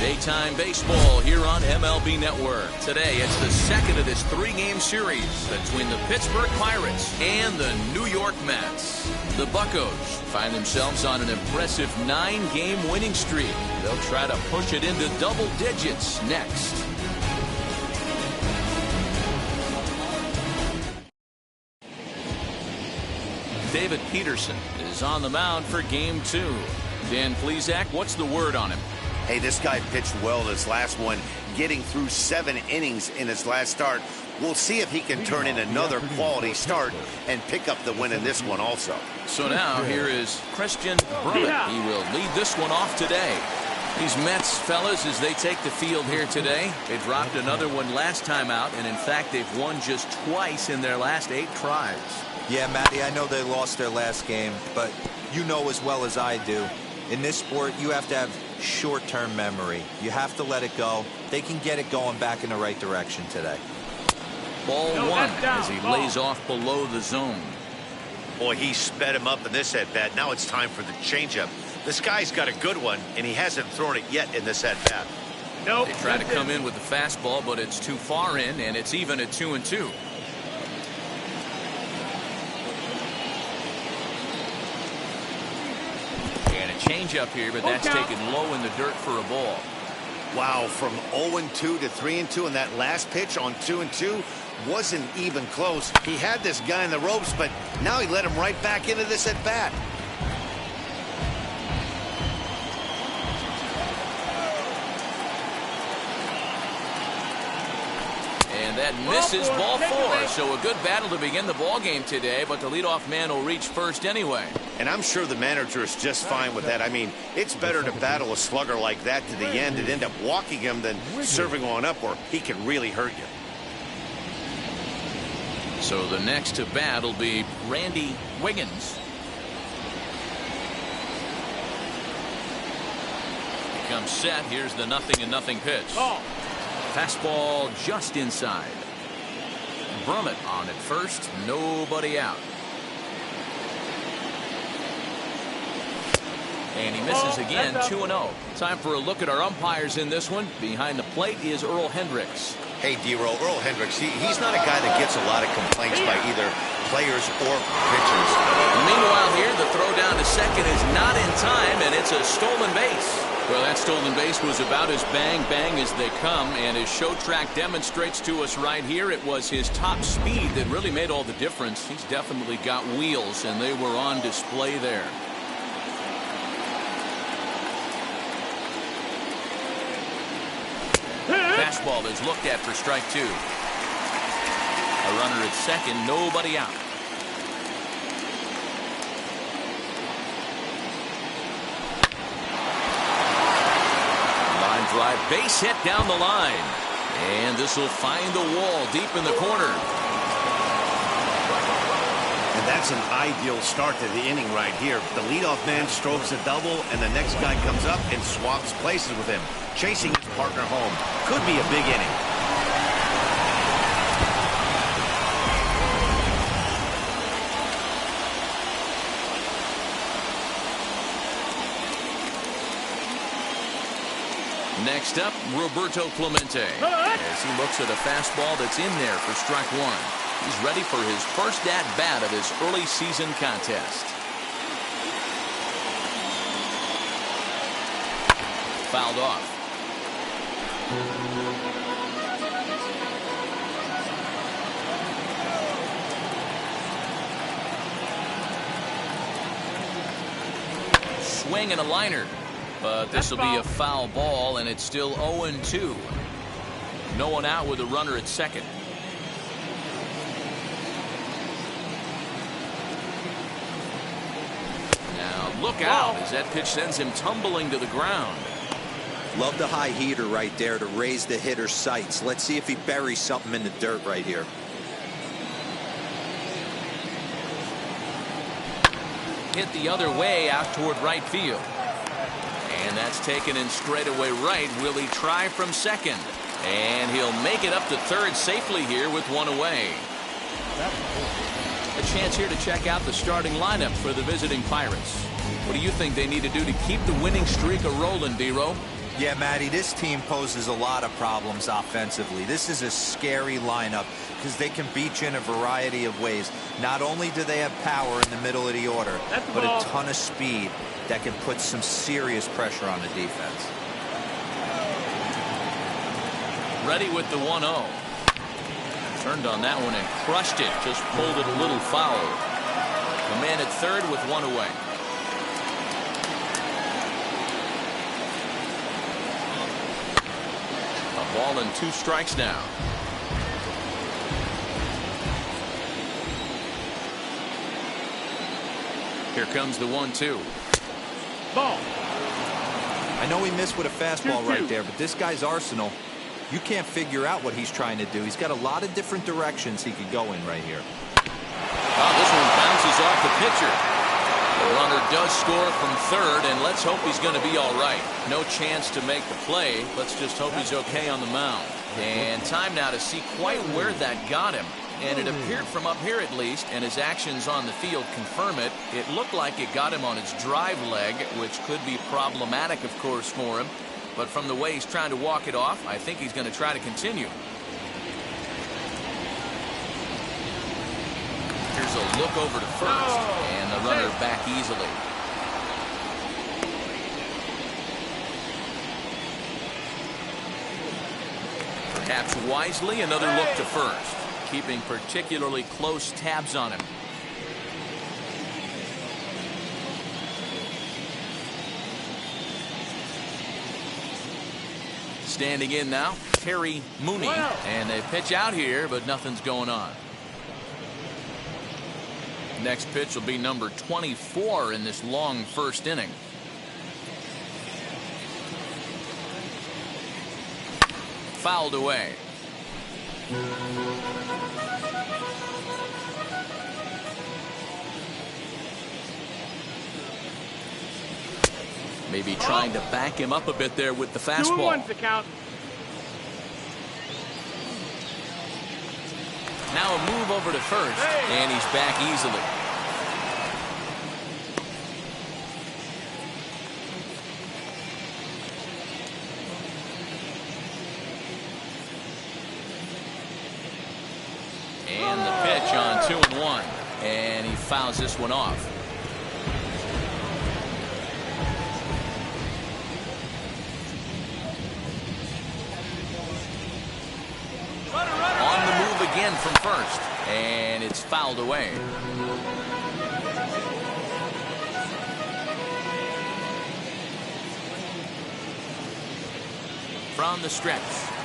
Daytime baseball here on MLB Network. Today, it's the second of this three-game series between the Pittsburgh Pirates and the New York Mets. The Buccos find themselves on an impressive 9-game winning streak. They'll try to push it into double digits next. David Peterson is on the mound for game 2. Dan Plesac, what's the word on him? Hey, this guy pitched well this last one, getting through 7 innings in his last start. We'll see if he can turn in another quality start and pick up the win in this one also. So now here is Christian Brummett. He will lead this one off today. These Mets fellas, as they take the field here today, they dropped another one last time out, and in fact they've won just twice in their last 8 tries. Yeah, Matty, I know they lost their last game, but you know as well as I do, in this sport you have to have short-term memory. You have to let it go. They can get it going back in the right direction today. Ball 1 as he lays off below the zone. Boy, he sped him up in this at-bat. Now it's time for the changeup. This guy's got a good one, and he hasn't thrown it yet in this at-bat. They try to come in with the fastball, but it's too far in, and it's even at 2-2. Change up here, but that's taken low in the dirt for a ball. Wow, from 0-2 to 3-2, and that last pitch on 2-2 wasn't even close. He had this guy in the ropes, but now he let him right back into this at bat. And that misses ball 4. So a good battle to begin the ball game today, but the leadoff man will reach first anyway. And I'm sure the manager is just fine with that. I mean, it's better to battle a slugger like that to the end and end up walking him than serving on up where he can really hurt you. So the next to bat will be Randy Wiggins. He comes set. Here's the 0-0 pitch. Fastball just inside. Brummett on at first. Nobody out. And he misses again, 2-0. Time for a look at our umpires in this one. Behind the plate is Earl Hendricks. Hey, D-Roll, Earl Hendricks, he's not a guy that gets a lot of complaints by either players or pitchers. Meanwhile here, the throw down to second is not in time, and it's a stolen base. Well, that stolen base was about as bang-bang as they come, and as Show Track demonstrates to us right here, it was his top speed that really made all the difference. He's definitely got wheels, and they were on display there. Fastball is looked at for strike 2. A runner at second, nobody out. Line drive, base hit down the line. And this will find the wall deep in the corner. And that's an ideal start to the inning right here. The leadoff man strokes a double, and the next guy comes up and swaps places with him, chasing his partner home. Could be a big inning. Next up, Roberto Clemente, as he looks at a fastball that's in there for strike 1. He's ready for his first at-bat of his early season contest. Fouled off. Swing and a liner. But this will be a foul ball, and it's still 0-2. No one out with a runner at second. Now look out as that pitch sends him tumbling to the ground. Love the high heater right there to raise the hitter's sights. Let's see if he buries something in the dirt right here. Hit the other way out toward right field. And that's taken in straightaway right. Will he try from second? And he'll make it up to third safely here with one away. A chance here to check out the starting lineup for the visiting Pirates. What do you think they need to do to keep the winning streak a rolling, D-Row? Yeah, Matty, this team poses a lot of problems offensively. This is a scary lineup because they can beat you in a variety of ways. Not only do they have power in the middle of the order, but a ton of speed that can put some serious pressure on the defense. Ready with the 1-0. Turned on that one and crushed it. Just pulled it a little foul. The man at third with one away. A ball and 2 strikes now. Here comes the 1-2. Ball. I know he missed with a fastball right there, but this guy's arsenal, you can't figure out what he's trying to do. He's got a lot of different directions he could go in right here. Oh, this one bounces off the pitcher. The runner does score from third, and let's hope he's going to be all right. No chance to make the play. Let's just hope he's okay on the mound. And time now to see quite where that got him. And it appeared from up here at least, and his actions on the field confirm it. It looked like it got him on his drive leg, which could be problematic, of course, for him. But from the way he's trying to walk it off, I think he's going to try to continue. Here's a look over to first, and the runner back easily. Perhaps wisely, another look to first, keeping particularly close tabs on him. Standing in now, Terry Mooney, and they pitch out here, but nothing's going on. Next pitch will be number 24 in this long first inning. Fouled away. Maybe trying to back him up a bit there with the fastball. 2-1 to count. Now a move over to first, and he's back easily. And the pitch on 2-1, and he fouls this one off. Again from first, and it's fouled away. From the stretch,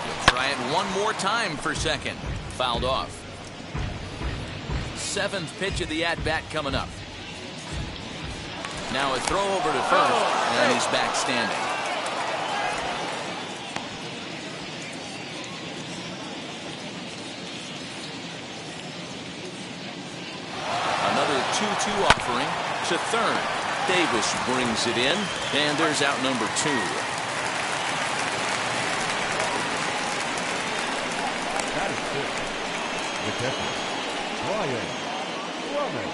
he'll try it one more time for second. Fouled off. 7th pitch of the at-bat coming up. Now a throw over to first, and he's back standing. Another 2-2 offering to third. Davis brings it in, and there's out number 2. That is good. The catcher, Brian Brummett.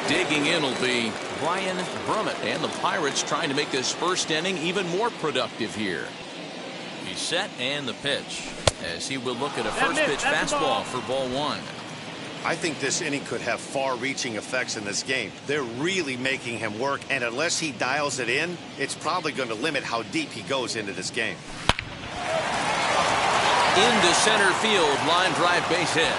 Digging in will be Brian Brummett, and the Pirates trying to make this first inning even more productive here. He's set, and the pitch, as he will look at a first pitch fastball for ball 1. I think this inning could have far-reaching effects in this game. They're really making him work, and unless he dials it in, it's probably going to limit how deep he goes into this game. Into center field, line drive base hit.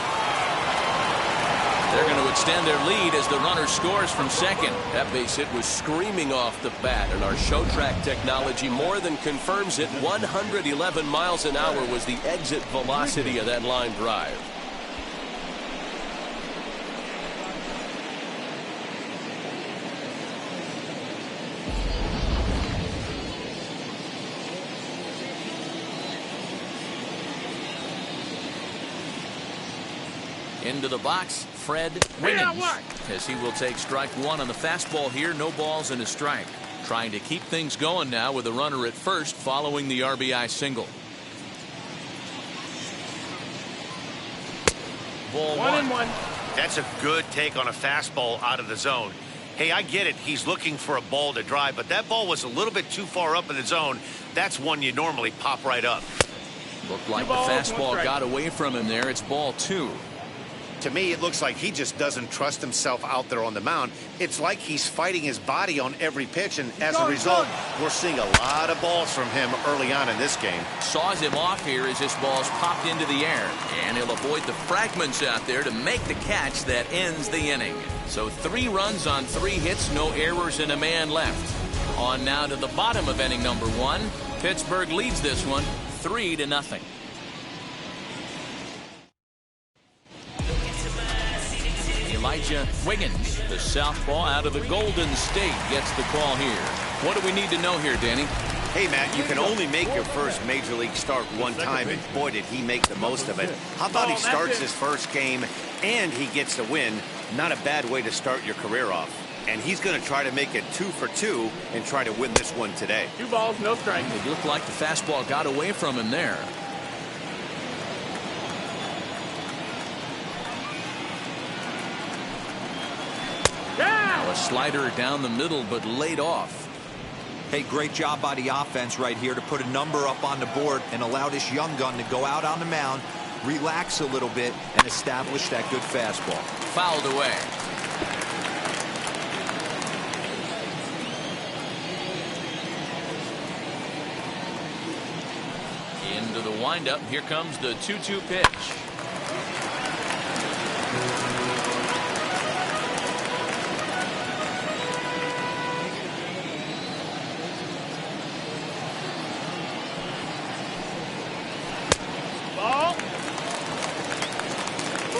They're going to extend their lead as the runner scores from second. That base hit was screaming off the bat, and our show track technology more than confirms it. 111 miles an hour was the exit velocity of that line drive. Into the box, Fred Winans, as he will take strike 1 on the fastball here. No balls and a strike. Trying to keep things going now with a runner at first following the RBI single. Ball 1. One. That's a good take on a fastball out of the zone. Hey, I get it. He's looking for a ball to drive, but that ball was a little bit too far up in the zone. That's one you normally pop right up. Looked like the fastball got away from him there. It's ball 2. To me, it looks like he just doesn't trust himself out there on the mound. It's like he's fighting his body on every pitch, and as a result, we're seeing a lot of balls from him early on in this game. Saws him off here as this ball's popped into the air, and he'll avoid the fragments out there to make the catch that ends the inning. So 3 runs on 3 hits, no errors, and a man left. On now to the bottom of inning number 1. Pittsburgh leads this one 3-0. Elijah Wiggins, the southpaw out of the Golden State, gets the call here. What do we need to know here, Danny? Hey, Matt, you can only make your first major league start one time, and boy, did he make the most of it. How about he starts his first game and he gets the win? Not a bad way to start your career off. And he's going to try to make it 2 for 2 and try to win this one today. 2 balls, no strike. It looked like the fastball got away from him there. Now a slider down the middle, but laid off. Hey, great job by the offense right here to put a number up on the board and allow this young gun to go out on the mound, relax a little bit, and establish that good fastball. Fouled away. Into the windup. Here comes the 2-2 pitch.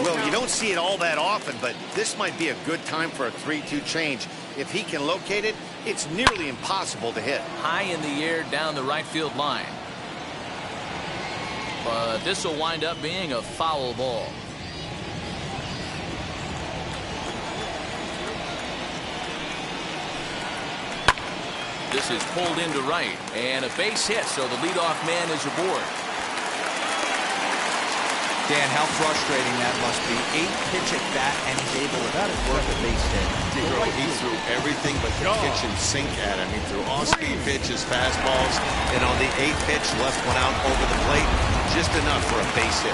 Well, you don't see it all that often, but this might be a good time for a 3-2 change. If he can locate it, it's nearly impossible to hit. High in the air down the right field line. But this will wind up being a foul ball. This is pulled into right, and a base hit, so the leadoff man is aboard. Dan, how frustrating that must be. 8-pitch at bat, and he's able to work a base hit. He threw everything but the kitchen sink at him. He threw off-speed pitches, fastballs, And on the 8th pitch, left one out over the plate, just enough for a base hit.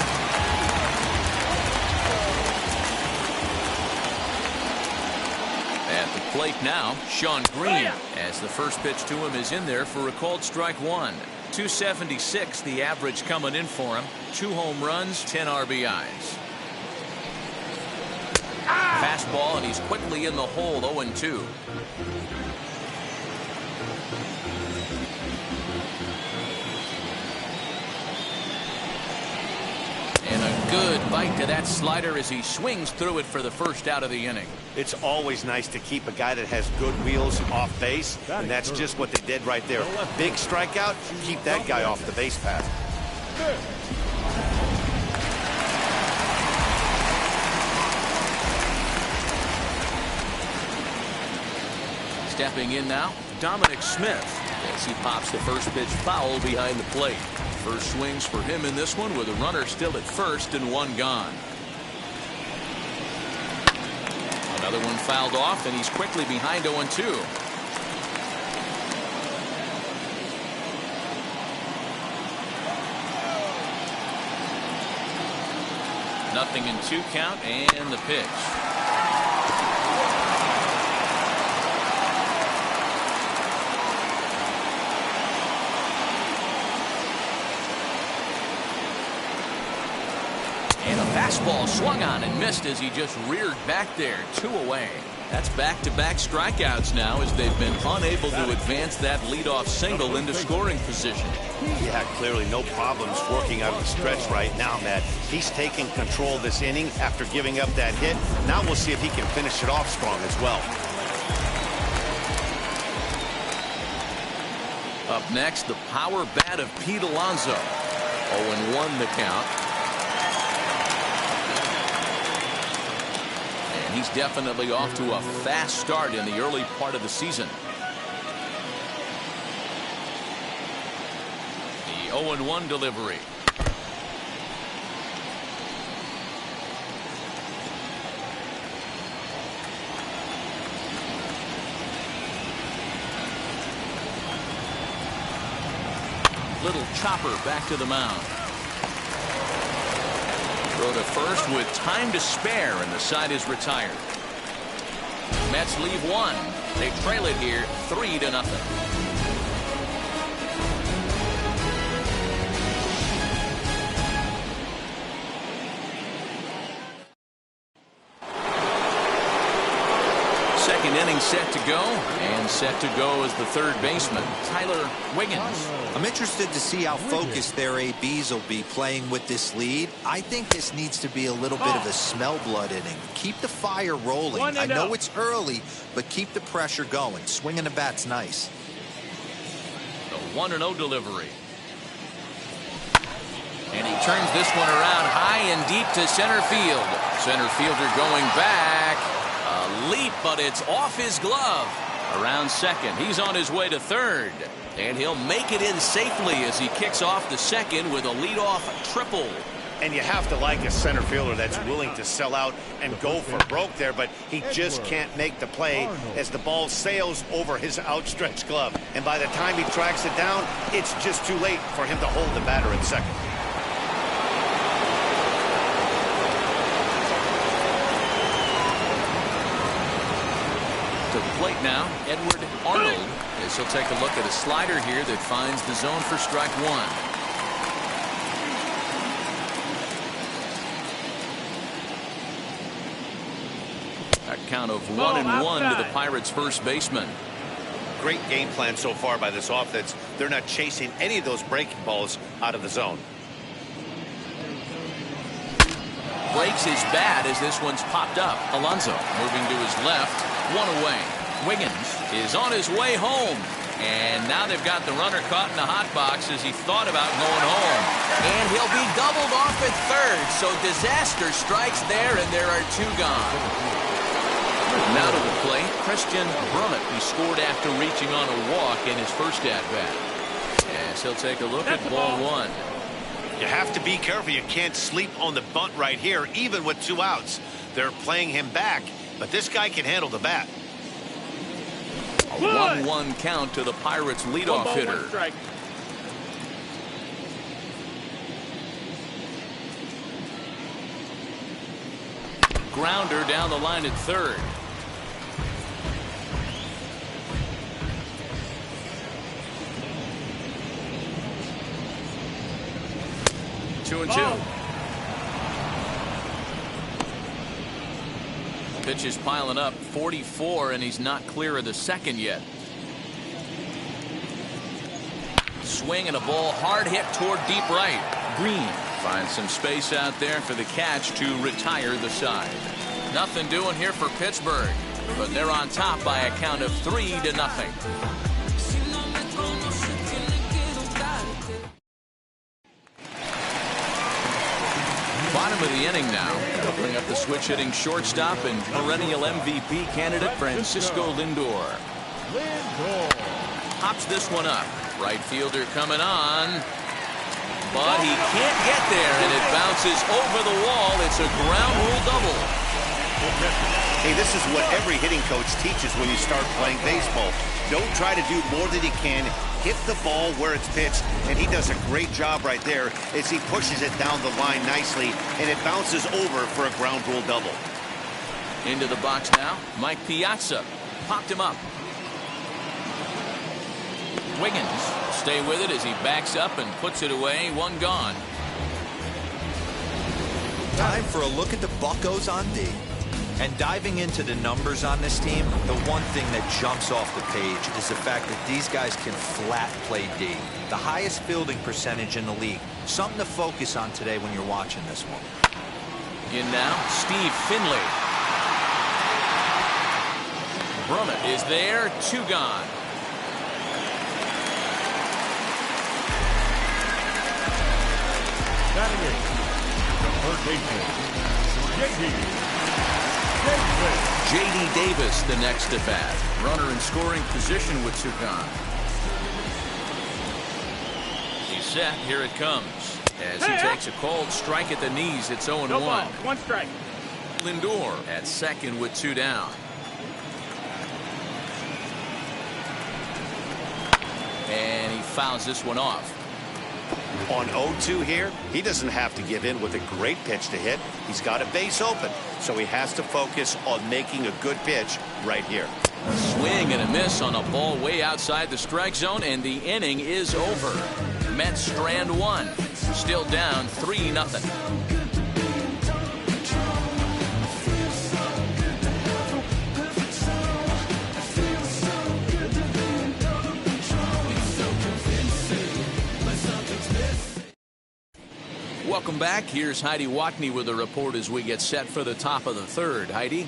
At the plate now, Sean Green, as the first pitch to him is in there for a called strike 1. 276 the average coming in for him. 2 home runs, 10 RBIs. Fastball, and he's quickly in the hole. 0-2. And a good bite to that slider as he swings through it for the first out of the inning. It's always nice to keep a guy that has good wheels off base, and that's just what they did right there. Big strikeout, keep that guy off the base path. Stepping in now, Dominic Smith, as he pops the first pitch foul behind the plate. First swings for him in this one with a runner still at first and 1 gone. Another one fouled off, and he's quickly behind 0-2. Nothing in 2 count, and the pitch. And a fastball swung on and missed as he just reared back there. 2 away. That's back-to-back strikeouts now as they've been unable to advance that leadoff single into scoring position. Yeah, clearly no problems working out the stretch right now, Matt. He's taking control of this inning after giving up that hit. Now we'll see if he can finish it off strong as well. Up next, the power bat of Pete Alonso. 0-1 the count. And he's definitely off to a fast start in the early part of the season. The 0-1 delivery. Little chopper back to the mound. Throw to first with time to spare, and the side is retired. Mets leave one. They trail it here 3-0. Second inning set to go, and set to go is the third baseman, Tyler Wiggins. I'm interested to see how focused their ABs will be playing with this lead. I think this needs to be a little bit of a smell blood inning. Keep the fire rolling. I know it's early, but keep the pressure going. Swinging the bat's nice. The 1-0 delivery. And he turns this one around high and deep to center field. Center fielder going back. A leap, but it's off his glove. Around second. He's on his way to third. And he'll make it in safely as he kicks off the second with a leadoff triple. And you have to like a center fielder that's willing to sell out and go for broke there, but he just can't make the play as the ball sails over his outstretched glove. And by the time he tracks it down, it's just too late for him to hold the batter at second. To the plate now, Edward Arnold, as he'll take a look at a slider here that finds the zone for strike one. A count of 1-1 to the Pirates' first baseman. Great game plan so far by this offense. They're not chasing any of those breaking balls out of the zone. Breaks his bat as this one's popped up. Alonso moving to his left. One away. Wiggins is on his way home. And now they've got the runner caught in the hot box as he thought about going home. And he'll be doubled off at third. So disaster strikes there, and there are two gone. Now to the plate, Christian Brummett. He scored after reaching on a walk in his first at-bat. As he'll take a look at ball one. You have to be careful. You can't sleep on the bunt right here, even with 2 outs. They're playing him back, but this guy can handle the bat. A 1-1 count to the Pirates' leadoff hitter. Grounder down the line at third. Two and two. Pitch is piling up, 44, and he's not clear of the second yet. Swing and a ball hard hit toward deep right. Green finds some space out there for the catch to retire the side. Nothing doing here for Pittsburgh, but they're on top by a count of 3-0. Bottom of the inning now. They'll bring up the switch-hitting shortstop and perennial MVP candidate Francisco Lindor. Hops this one up. Right fielder coming on. But he can't get there, and it bounces over the wall. It's a ground rule double. Hey, this is what every hitting coach teaches when you start playing baseball. Don't try to do more than you can. Hit the ball where it's pitched, and he does a great job right there as he pushes it down the line nicely, and it bounces over for a ground rule double. Into the box now, Mike Piazza popped him up. Wiggins stay with it as he backs up and puts it away. One gone. Time for a look at the Buccos on D. And diving into the numbers on this team, the one thing that jumps off the page is the fact that these guys can flat play D. The highest fielding percentage in the league. Something to focus on today when you're watching this one. In now, Steve Finley. Brummett is there, two gone. Batting in, third baseman, J.D. Davis, the next at bat. Runner in scoring position with two gone. He's set. Here it comes. As he takes a cold strike at the knees, it's 0-1. No ball, one strike. Lindor at second with two down. And he fouls this one off. On 0-2 here, he doesn't have to give in with a great pitch to hit. He's got a base open, so he has to focus on making a good pitch right here. Swing and a miss on a ball way outside the strike zone, and the inning is over. Mets strand one. Still down 3-0. Welcome back. Here's Heidi Watney with a report as we get set for the top of the third. Heidi?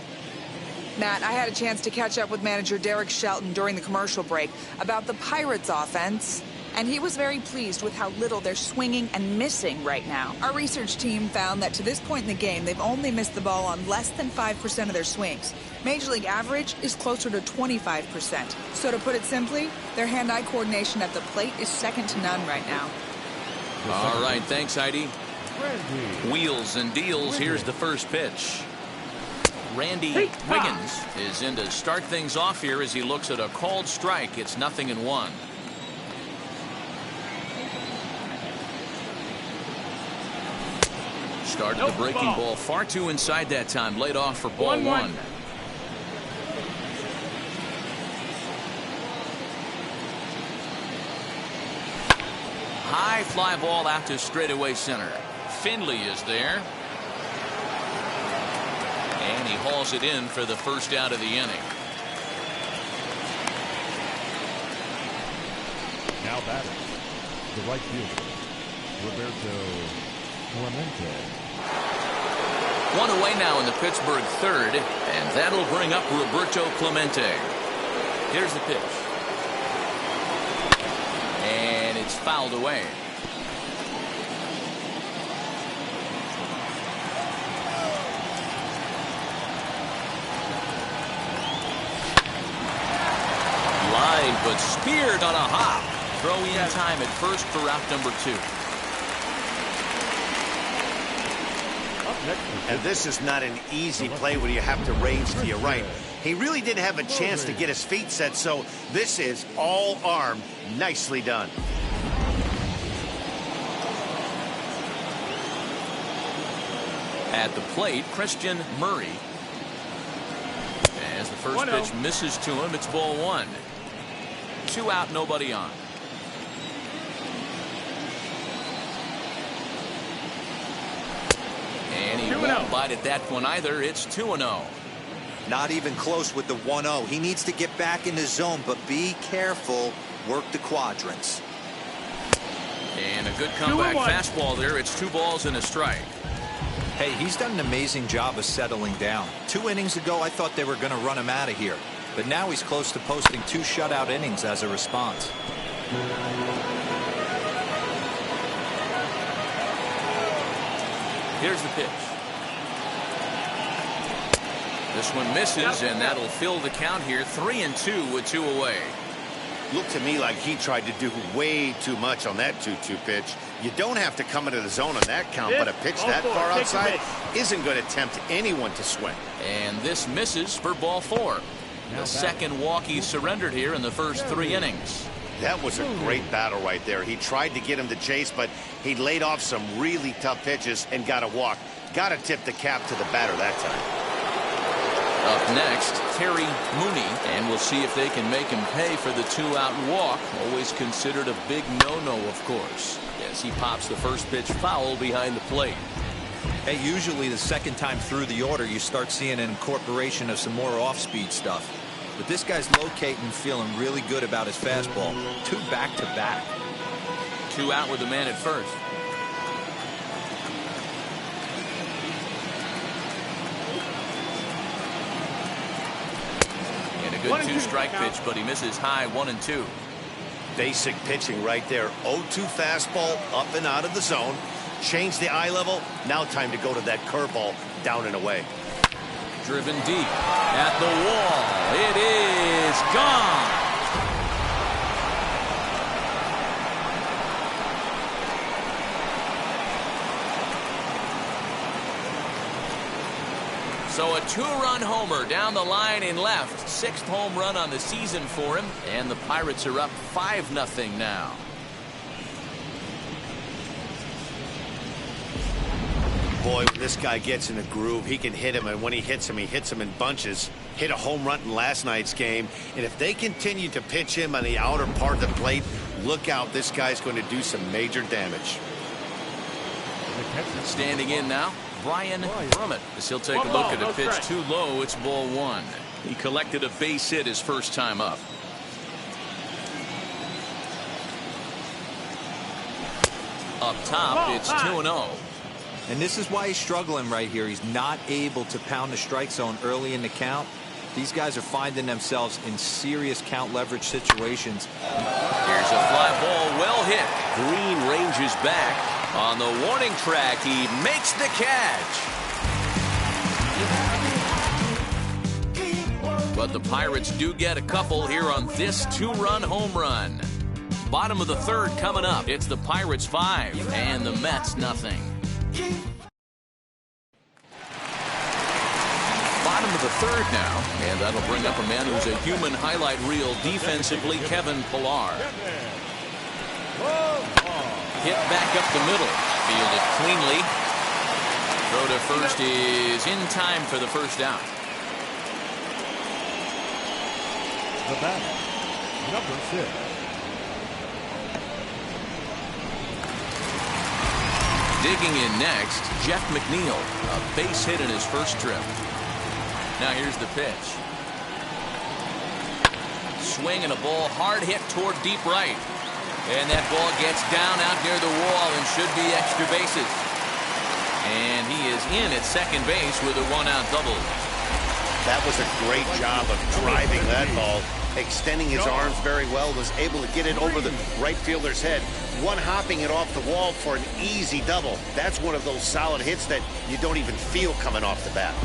Matt, I had a chance to catch up with manager Derek Shelton during the commercial break about the Pirates offense, and he was very pleased with how little they're swinging and missing right now. Our research team found that to this point in the game, they've only missed the ball on less than 5% of their swings. Major League average is closer to 25%. So to put it simply, their hand-eye coordination at the plate is second to none right now. All right, thanks, Heidi. Wheels and deals. Here's the first pitch. Randy Wiggins is in to start things off here as he looks at a called strike. It's 0-1. Started the breaking ball far too inside that time. Laid off for ball one. High fly ball out to straightaway center. Finley is there. And he hauls it in for the first out of the inning. Now batting, the right fielder, Roberto Clemente. One away now in the Pittsburgh third, and that'll bring up Roberto Clemente. Here's the pitch. And it's fouled away. Line, but speared on a hop. Throw in time at first for out number 2. And this is not an easy play when you have to range to your right. He really didn't have a chance to get his feet set, so this is all arm. Nicely done. At the plate, Christian Murray. As the first pitch misses to him, it's ball one. 2 out, nobody on. And he won't bite at that one either. It's 2-0. Not even close with the 1-0. He needs to get back in the zone, but be careful. Work the quadrants. And a good comeback fastball there. It's 2 balls and a strike. Hey, he's done an amazing job of settling down. 2 innings ago, I thought they were going to run him out of here. But now he's close to posting 2 shutout innings as a response. Here's the pitch. This one misses, and that'll fill the count here. 3-2 with 2 away. Looked to me like he tried to do way too much on that 2-2 pitch. You don't have to come into the zone on that count, but a pitch that far outside isn't going to tempt anyone to swing. And this misses for ball 4. The second walk he surrendered here in the first 3 innings. That was a great battle right there. He tried to get him to chase, but he laid off some really tough pitches and got a walk. Got to tip the cap to the batter that time. Up next, Terry Mooney, and we'll see if they can make him pay for the 2-out walk. Always considered a big no-no, of course, as he pops the first pitch foul behind the plate. Hey, usually the second time through the order, you start seeing an incorporation of some more off-speed stuff. But this guy's locating, feeling really good about his fastball. 2 back-to-back. 2 out with the man at first. And a good 2-strike pitch, but he misses high 1-2. Basic pitching right there. 0-2 fastball up and out of the zone. Change the eye level. Now time to go to that curveball down and away. Driven deep at the wall. It is gone. So a 2-run homer down the line in left. 6th home run on the season for him. And the Pirates are up 5-0 now. Boy, when this guy gets in a groove, he can hit him, and when he hits him in bunches. Hit a home run in last night's game, and if they continue to pitch him on the outer part of the plate, look out, this guy's going to do some major damage. Standing in now, Brian Brummett, as he'll take a look at a pitch too low. It's ball one. He collected a base hit his first time up. Up top, it's 2-0. And this is why he's struggling right here. He's not able to pound the strike zone early in the count. These guys are finding themselves in serious count leverage situations. Here's a fly ball, well hit. Green ranges back. On the warning track, he makes the catch. But the Pirates do get a couple here on this two-run home run. Bottom of the third coming up. It's the Pirates 5 and the Mets nothing. Bottom of the third now, and that'll bring up a man who's a human highlight reel defensively, Kevin Pillar. Hit back up the middle, fielded cleanly. Throw to first is in time for the first out. The batter, number 6. Digging in next, Jeff McNeil, a base hit in his first trip. Now here's the pitch. Swing and a ball, hard hit toward deep right. And that ball gets down out near the wall and should be extra bases. And he is in at second base with a one-out double. That was a great job of driving that ball, extending his arms very well, was able to get it over the right fielder's head, one-hopping it off the wall for an easy double. That's one of those solid hits that you don't even feel coming off the bat.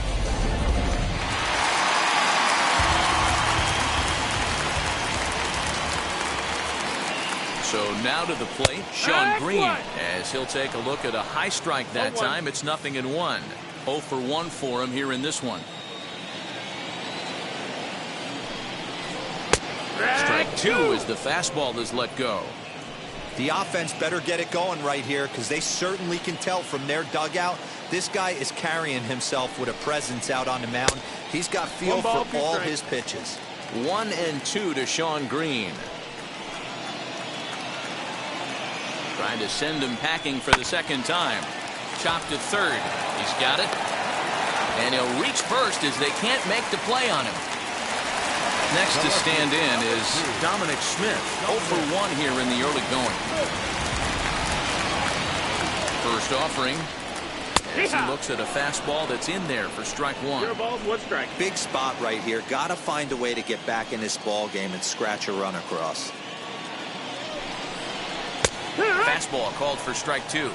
So now to the plate, Sean Green, as he'll take a look at a high strike that time. It's 0-1. 0 for 1 for him here in this one. Strike 2 as the fastball is let go. The offense better get it going right here, because they certainly can tell from their dugout this guy is carrying himself with a presence out on the mound. He's got feel for all his pitches. 1-2 to Sean Green. Trying to send him packing for the second time. Chopped to third. He's got it. And he'll reach first as they can't make the play on him. Next to stand in is Dominic Smith. 0 for 1 here in the early going. First offering. As he looks at a fastball that's in there for strike 1. Your ball's 1 strike. Big spot right here. Got to find a way to get back in this ball game and scratch a run across. Fastball called for strike 2.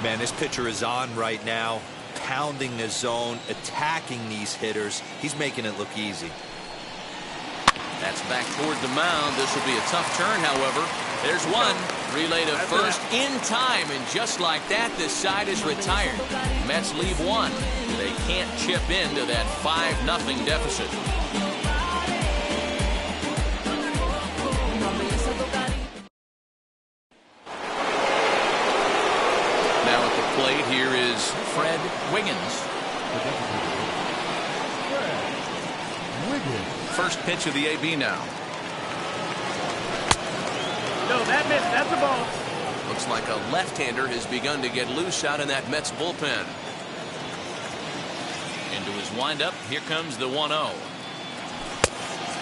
Man, this pitcher is on right now, pounding the zone, attacking these hitters. He's making it look easy. That's back toward the mound. This will be a tough turn, however. There's one. Relay to first in time, and just like that, this side is retired. Mets leave 1. They can't chip into that 5-0 deficit. Plate here is Fred Wiggins. First pitch of the AB now. No, that missed. That's a ball. Looks like a left-hander has begun to get loose out in that Mets bullpen. Into his windup. Here comes the 1-0.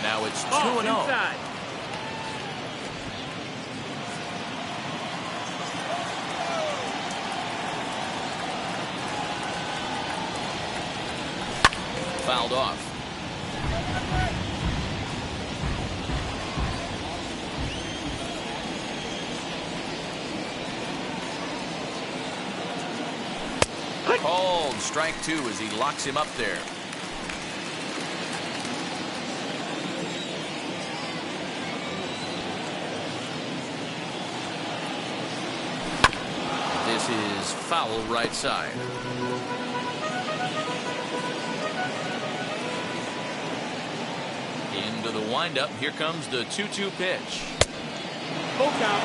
Now it's 2-0. Fouled off. Called strike 2 as he locks him up there. This is foul right side. Into the windup. Here comes the 2-2 pitch. Full count.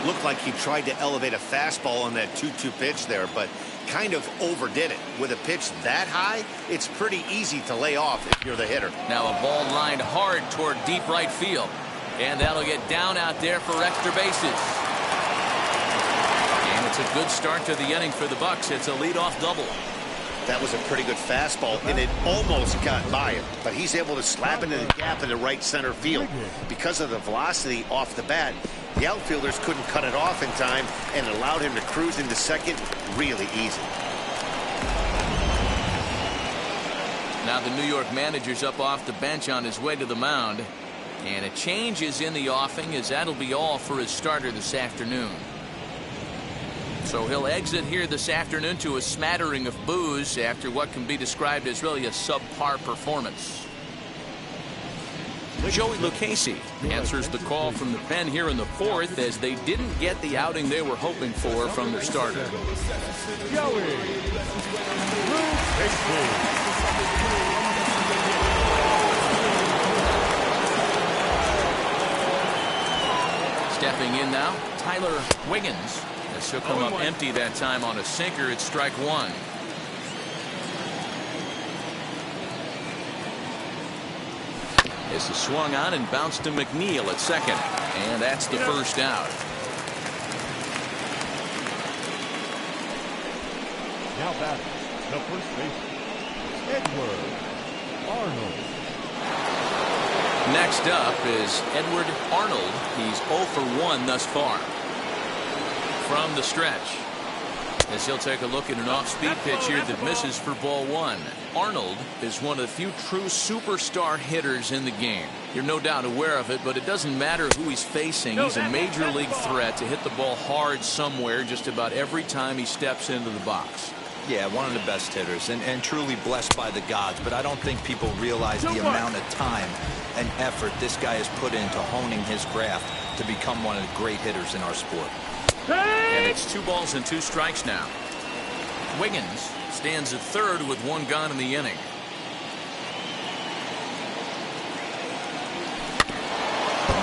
Looked like he tried to elevate a fastball on that 2-2 pitch there, but kind of overdid it. With a pitch that high, it's pretty easy to lay off if you're the hitter. Now a ball lined hard toward deep right field. And that'll get down out there for extra bases. And it's a good start to the inning for the Bucks. It's a leadoff double. That was a pretty good fastball, and it almost got by him, but he's able to slap into the gap in the right center field. Because of the velocity off the bat, the outfielders couldn't cut it off in time, and it allowed him to cruise into second really easy. Now the New York manager's up off the bench on his way to the mound. And a change is in the offing, as that'll be all for his starter this afternoon. So he'll exit here this afternoon to a smattering of boos after what can be described as really a subpar performance. Joey Lucchesi answers the call from the pen here in the fourth, as they didn't get the outing they were hoping for from their starter. Joey Lucchesi. Stepping in now, Tyler Wiggins. As he'll come up empty that time on a sinker. It's strike one. This is swung on and bounced to McNeil at second. And that's the first out. Now batting, the first baseman, Edward Arnold. Next up is Edward Arnold. He's 0 for 1 thus far. From the stretch, as he'll take a look at an off-speed pitch here that misses for ball one. Arnold is one of the few true superstar hitters in the game. You're no doubt aware of it, but it doesn't matter who he's facing. He's a major league threat to hit the ball hard somewhere just about every time he steps into the box. Yeah, one of the best hitters, and truly blessed by the gods, but I don't think people realize the amount of time and effort this guy has put into honing his craft to become one of the great hitters in our sport. And it's 2 balls and 2 strikes now. Wiggins stands at third with 1 gone in the inning.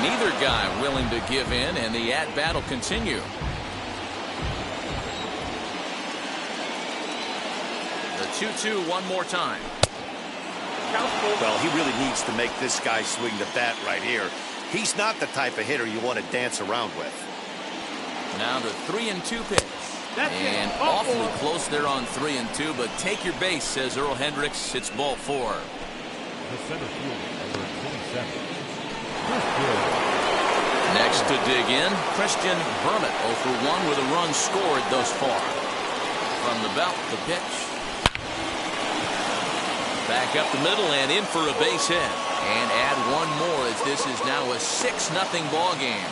Neither guy willing to give in, and the at-bat will continue. The 2-2 one more time. Well, he really needs to make this guy swing the bat right here. He's not the type of hitter you want to dance around with. Now the 3-2 pitch. And awfully close there on 3-2, but take your base, says Earl Hendricks. It's ball 4. The center fielder, number 27. Next to dig in, Christian Berman, 0 for 1 with a run scored thus far. From the belt, the pitch. Back up the middle and in for a base hit. And add one more, as this is now a 6-0 ball game.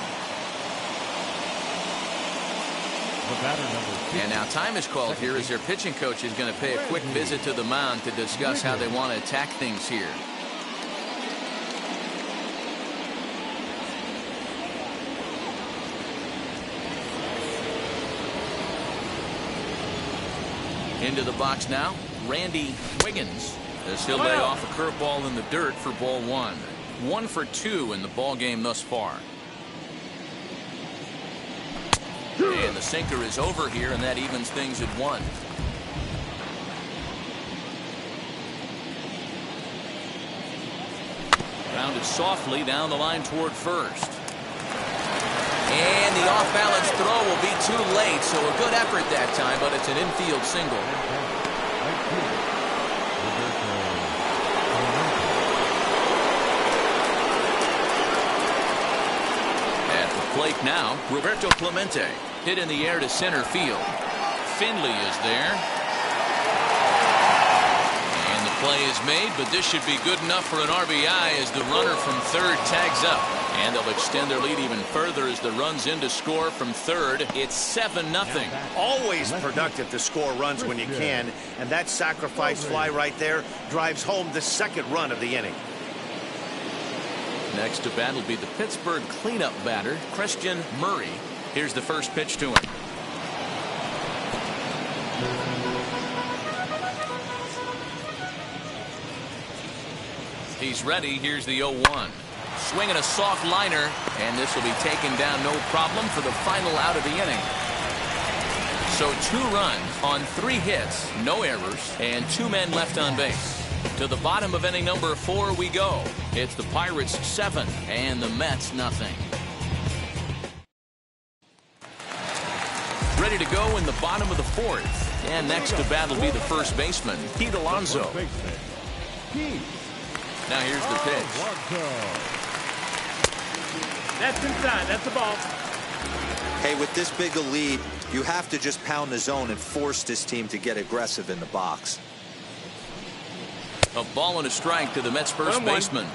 And now time is called here as their pitching coach is going to pay a quick visit to the mound to discuss how they want to attack things here. Into the box now, Randy Wiggins, as he'll lay off a curveball in the dirt for ball 1. 1 for 2 in the ball game thus far. And the sinker is over here, and that evens things at 1. Grounded softly down the line toward first. And the off-balance throw will be too late, so a good effort that time, but it's an infield single. At the plate now, Roberto Clemente. Hit in the air to center field. Finley is there. And the play is made, but this should be good enough for an RBI as the runner from third tags up. And they'll extend their lead even further as the runs in to score from third. It's 7-0. Always productive to score runs when you can, and that sacrifice fly right there drives home the second run of the inning. Next to bat will be the Pittsburgh cleanup batter, Christian Murray. Here's the first pitch to him. He's ready. Here's the 0-1. Swinging a soft liner, and this will be taken down no problem for the final out of the inning. So 2 runs on 3 hits, no errors, and 2 men left on base. To the bottom of inning number 4 we go. It's the Pirates 7 and the Mets nothing. Ready to go in the bottom of the 4th. And next to bat will be the first baseman, Pete Alonso. Now here's the pitch. That's inside. That's the ball. Hey, with this big a lead, you have to just pound the zone and force this team to get aggressive in the box. A ball and a strike to the Mets first baseman.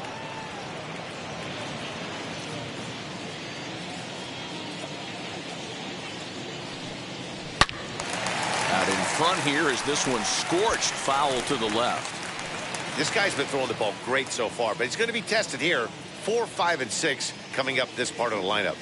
Out in front here is this one scorched foul to the left. This guy's been throwing the ball great so far, but he's going to be tested here. 4, 5, and 6 coming up this part of the lineup.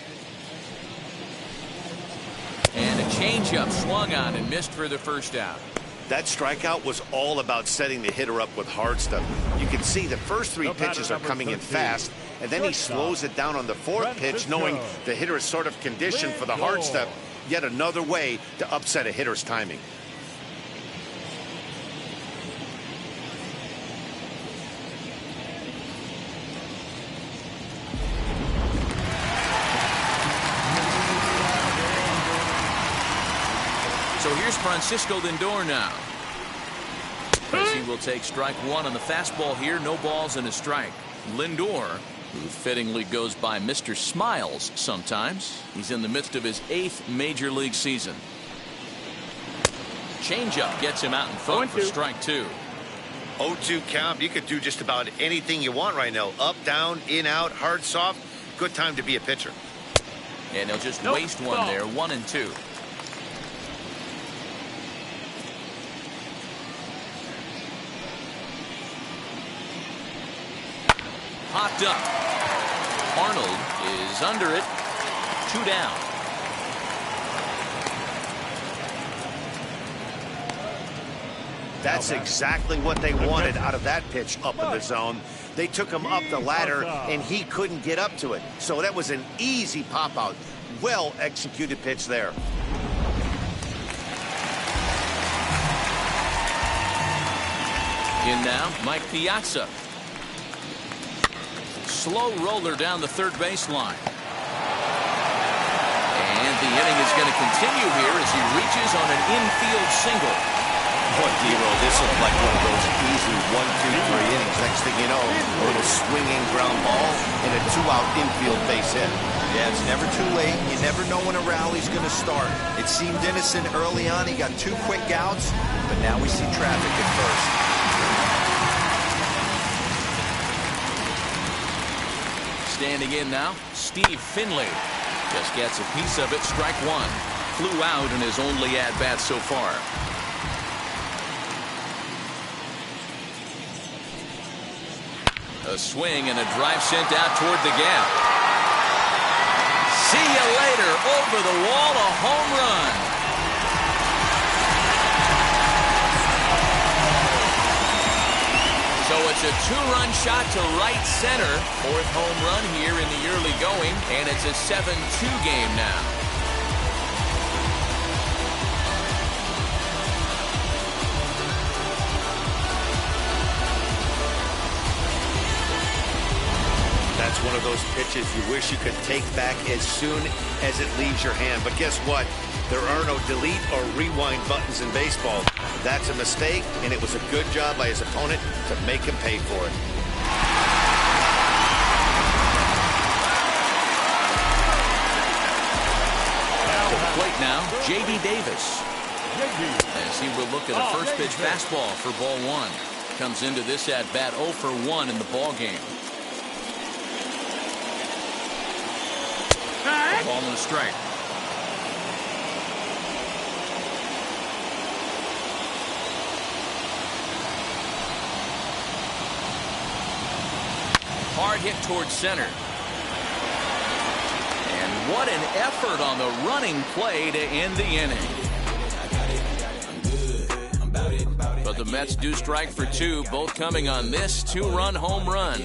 And a changeup swung on and missed for the first out. That strikeout was all about setting the hitter up with hard stuff. You can see the first 3 pitches are coming in fast, and then he slows it down on the 4th pitch, knowing the hitter is sort of conditioned for the hard stuff. Yet another way to upset a hitter's timing. So here's Francisco Lindor now. As he will take strike 1 on the fastball here. No balls and a strike. Lindor, who fittingly goes by Mr. Smiles sometimes. He's in the midst of his 8th major league season. Changeup gets him out in front for strike 2. 0-2 count. You could do just about anything you want right now. Up, down, in, out, hard, soft. Good time to be a pitcher. And he'll just waste one there. 1-2. Popped up. Arnold is under it. 2 down. That's exactly what they wanted out of that pitch up in the zone. They took him up the ladder, and he couldn't get up to it. So that was an easy pop-out. Well-executed pitch there. In now, Mike Piazza. Slow roller down the third baseline. And the inning is going to continue here as he reaches on an infield single. Boy, Dero, this is like one of those easy 1-2-3 innings. Next thing you know, a little swinging ground ball and a 2-out infield base hit. Yeah, it's never too late. You never know when a rally's going to start. It seemed innocent early on. He got 2 quick outs, but now we see traffic at first. Standing in now, Steve Finley just gets a piece of it. Strike 1. Flew out in his only at-bat so far. A swing and a drive sent out toward the gap. See you later. Over the wall, a home run. So it's a 2-run shot to right center. 4th home run here in the early going, and it's a 7-2 game now. That's one of those pitches you wish you could take back as soon as it leaves your hand. But guess what? There are no delete or rewind buttons in baseball. That's a mistake, and it was a good job by his opponent to make him pay for it. To the plate now, J.D. Davis. As he will look at a first pitch fastball for ball 1. Comes into this at bat 0 for 1 in the ball game. A ball and a strike. Hard hit towards center. And what an effort on the running play to end the inning. but the Mets do strike for 2, both coming on this 2-run home run.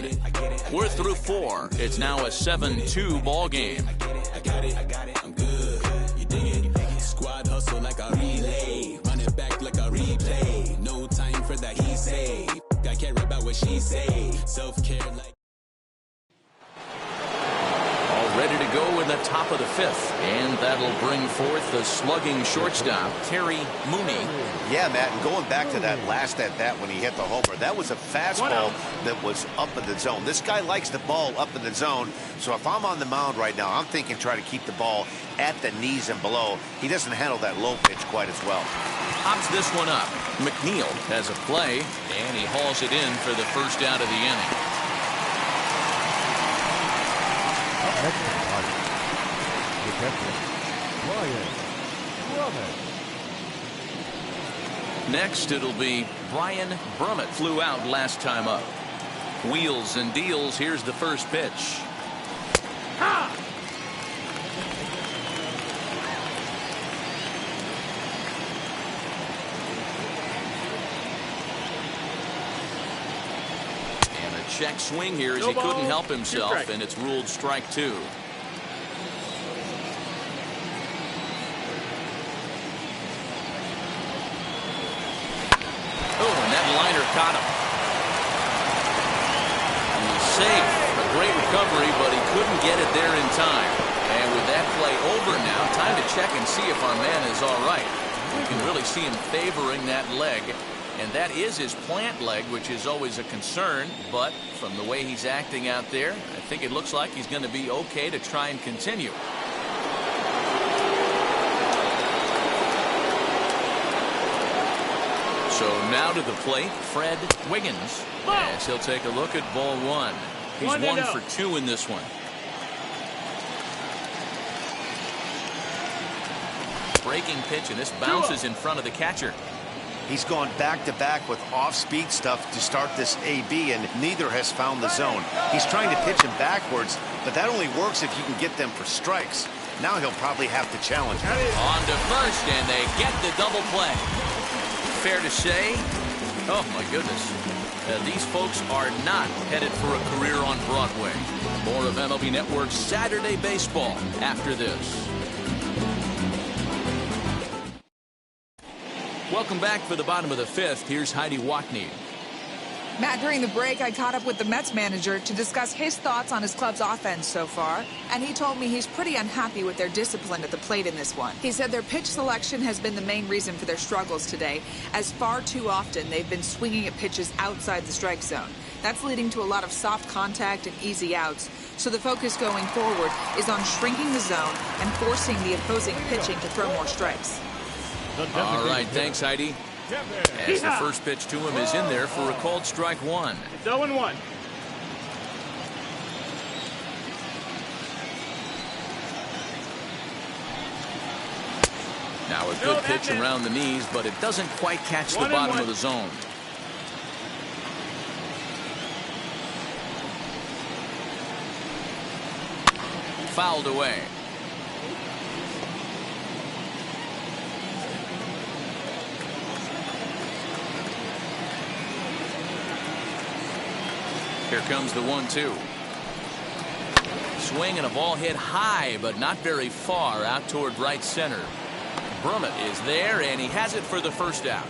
We're through 4. It's now a 7-2 ball game. I got it, I'm good. You dig it? Squad hustle like a relay. Run it back like a replay. No time for that he say. I care about what she say. Self-care like. Ready to go in the top of the 5th, and that'll bring forth the slugging shortstop, Terry Mooney. Yeah, Matt, and going back to that last at-bat when he hit the homer, that was a fastball that was up in the zone. This guy likes the ball up in the zone, so if I'm on the mound right now, I'm thinking try to keep the ball at the knees and below. He doesn't handle that low pitch quite as well. Pops this one up. McNeil has a play, and he hauls it in for the first out of the inning. Next, it'll be Brian Brummett. Flew out last time up. Wheels and deals. Here's the first pitch. And a check swing here as he couldn't help himself, and it's ruled strike 2. Caught him. He's safe. A great recovery, but he couldn't get it there in time. And with that play over now, time to check and see if our man is all right. We can really see him favoring that leg. And that is his plant leg, which is always a concern. But from the way he's acting out there, I think it looks like he's going to be okay to try and continue. So now to the plate, Fred Wiggins, as he'll take a look at ball 1. He's 1 for 2 in this one. Breaking pitch, and this bounces in front of the catcher. He's gone back-to-back with off-speed stuff to start this AB, and neither has found the zone. He's trying to pitch him backwards, but that only works if you can get them for strikes. Now he'll probably have to challenge him. On to first, and they get the double play. Fair to say, oh my goodness, these folks are not headed for a career on Broadway. More of MLB Network's Saturday Baseball after this. Welcome back for the bottom of the 5th. Here's Heidi Watney. Matt, during the break, I caught up with the Mets manager to discuss his thoughts on his club's offense so far, and he told me he's pretty unhappy with their discipline at the plate in this one. He said their pitch selection has been the main reason for their struggles today, as far too often they've been swinging at pitches outside the strike zone. That's leading to a lot of soft contact and easy outs, so the focus going forward is on shrinking the zone and forcing the opposing pitching to throw more strikes. All right, thanks, Heidi. As the first pitch to him is in there for a called strike 1. It's 0-1. Now a good pitch around the knees, but it doesn't quite catch the bottom of the zone. Fouled away. Here comes the 1-2. Swing and a ball hit high, but not very far out toward right center. Brummett is there, and he has it for the first out.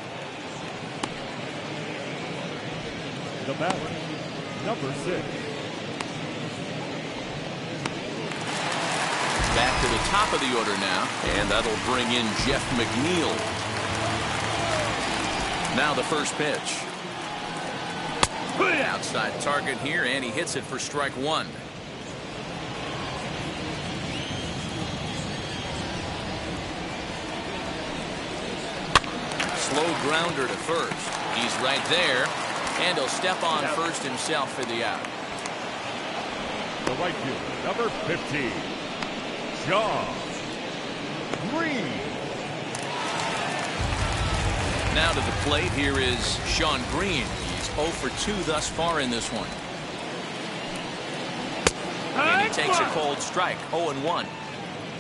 The batter, number 6. Back to the top of the order now, and that'll bring in Jeff McNeil. Now the first pitch. Outside target here, and he hits it for strike 1. Slow grounder to first. He's right there, and he'll step on first himself for the out. The right fielder, number 15, Sean Green. Now to the plate, here is Sean Green. 0 for 2 thus far in this one. And he takes a cold strike, 0-1.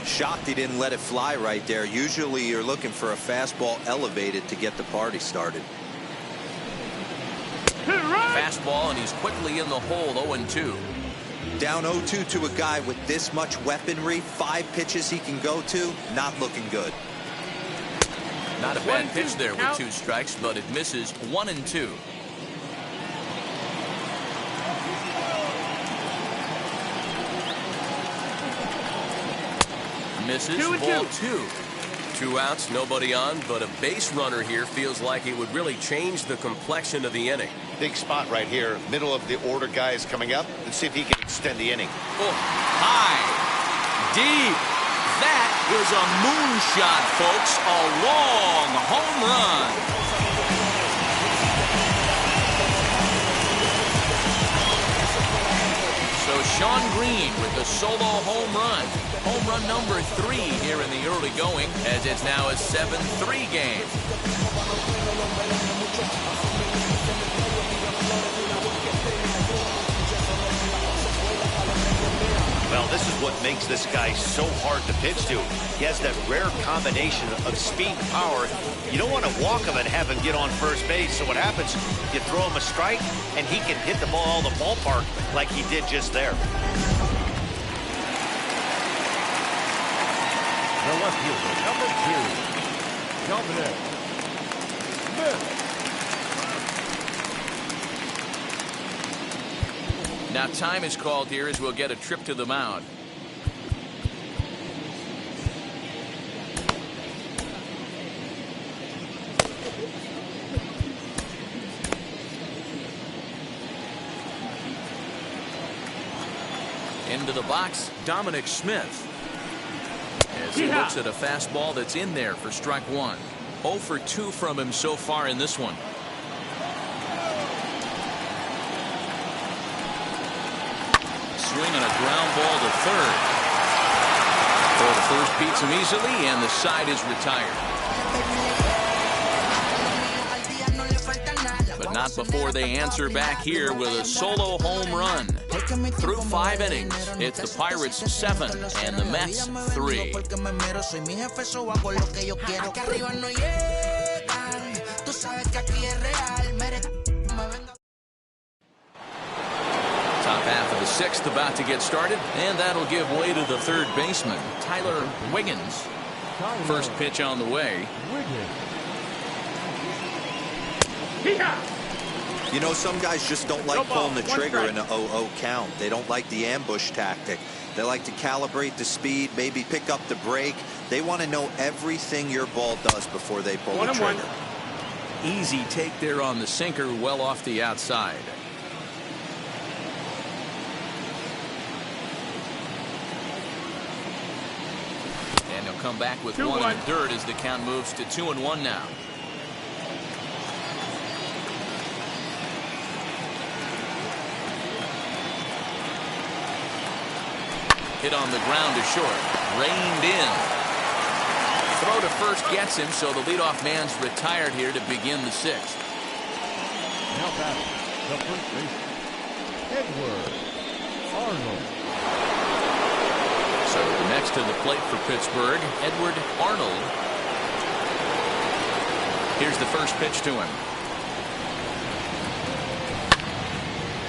Shocked he didn't let it fly right there. Usually you're looking for a fastball elevated to get the party started. fastball, and he's quickly in the hole, 0-2. Down 0-2 to a guy with this much weaponry, 5 pitches he can go to, not looking good. Not a bad pitch there with 2 strikes, but it misses, 1-2. Misses, ball 2. 2 outs, nobody on, but a base runner here feels like it would really change the complexion of the inning. Big spot right here. Middle of the order guy is coming up. Let's see if he can extend the inning. Oh, high, deep. That is a moonshot, folks. A long home run. So Sean Green with the solo home run. Home run number 3 here in the early going, as it's now a 7-3 game. Well, this is what makes this guy so hard to pitch to. He has that rare combination of speed and power. You don't want to walk him and have him get on first base. So what happens, you throw him a strike, and he can hit the ball all the ballpark like he did just there. The left fielder, number 2, Dominic Smith. Now time is called here as we'll get a trip to the mound. Into the box, Dominic Smith. As he looks at a fastball that's in there for strike 1. 0 for 2 from him so far in this one. Swing and a ground ball to third. Throw to first beats him easily, and the side is retired. But not before they answer back here with a solo home run. Through 5 innings, it's the Pirates 7 and the Mets 3. Top half of the 6th about to get started, and that'll give way to the third baseman, Tyler Wiggins. First pitch on the way. You know, some guys just don't like pulling the trigger in an 0-0 count. They don't like the ambush tactic. They like to calibrate the speed, maybe pick up the brake. They want to know everything your ball does before they pull the trigger. Easy take there on the sinker, well off the outside. And he'll come back with 1 in the dirt as the count moves to 2-1 now. Hit on the ground to short. Reined in. Throw to first gets him, so the leadoff man's retired here to begin the 6th. Now batting, the first baseman, Edward Arnold. So next to the plate for Pittsburgh, Edward Arnold. Here's the first pitch to him.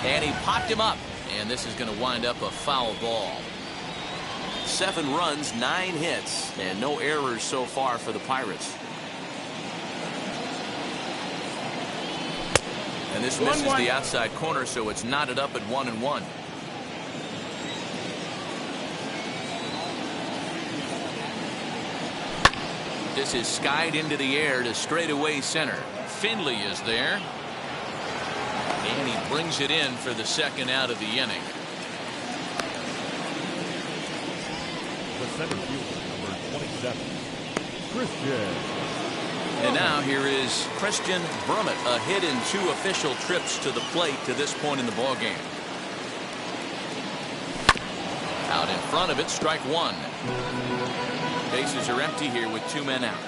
And he popped him up. And this is going to wind up a foul ball. 7 runs, 9 hits, and no errors so far for the Pirates. And this misses the outside corner, so it's knotted up at 1-1. This is skied into the air to straightaway center. Finley is there. And he brings it in for the 2nd out of the inning. The center fielder, number 27, Christian. And now here is Christian Brummett, a hit in 2 official trips to the plate to this point in the ballgame. Out in front of it, strike 1. Bases are empty here with 2 men out.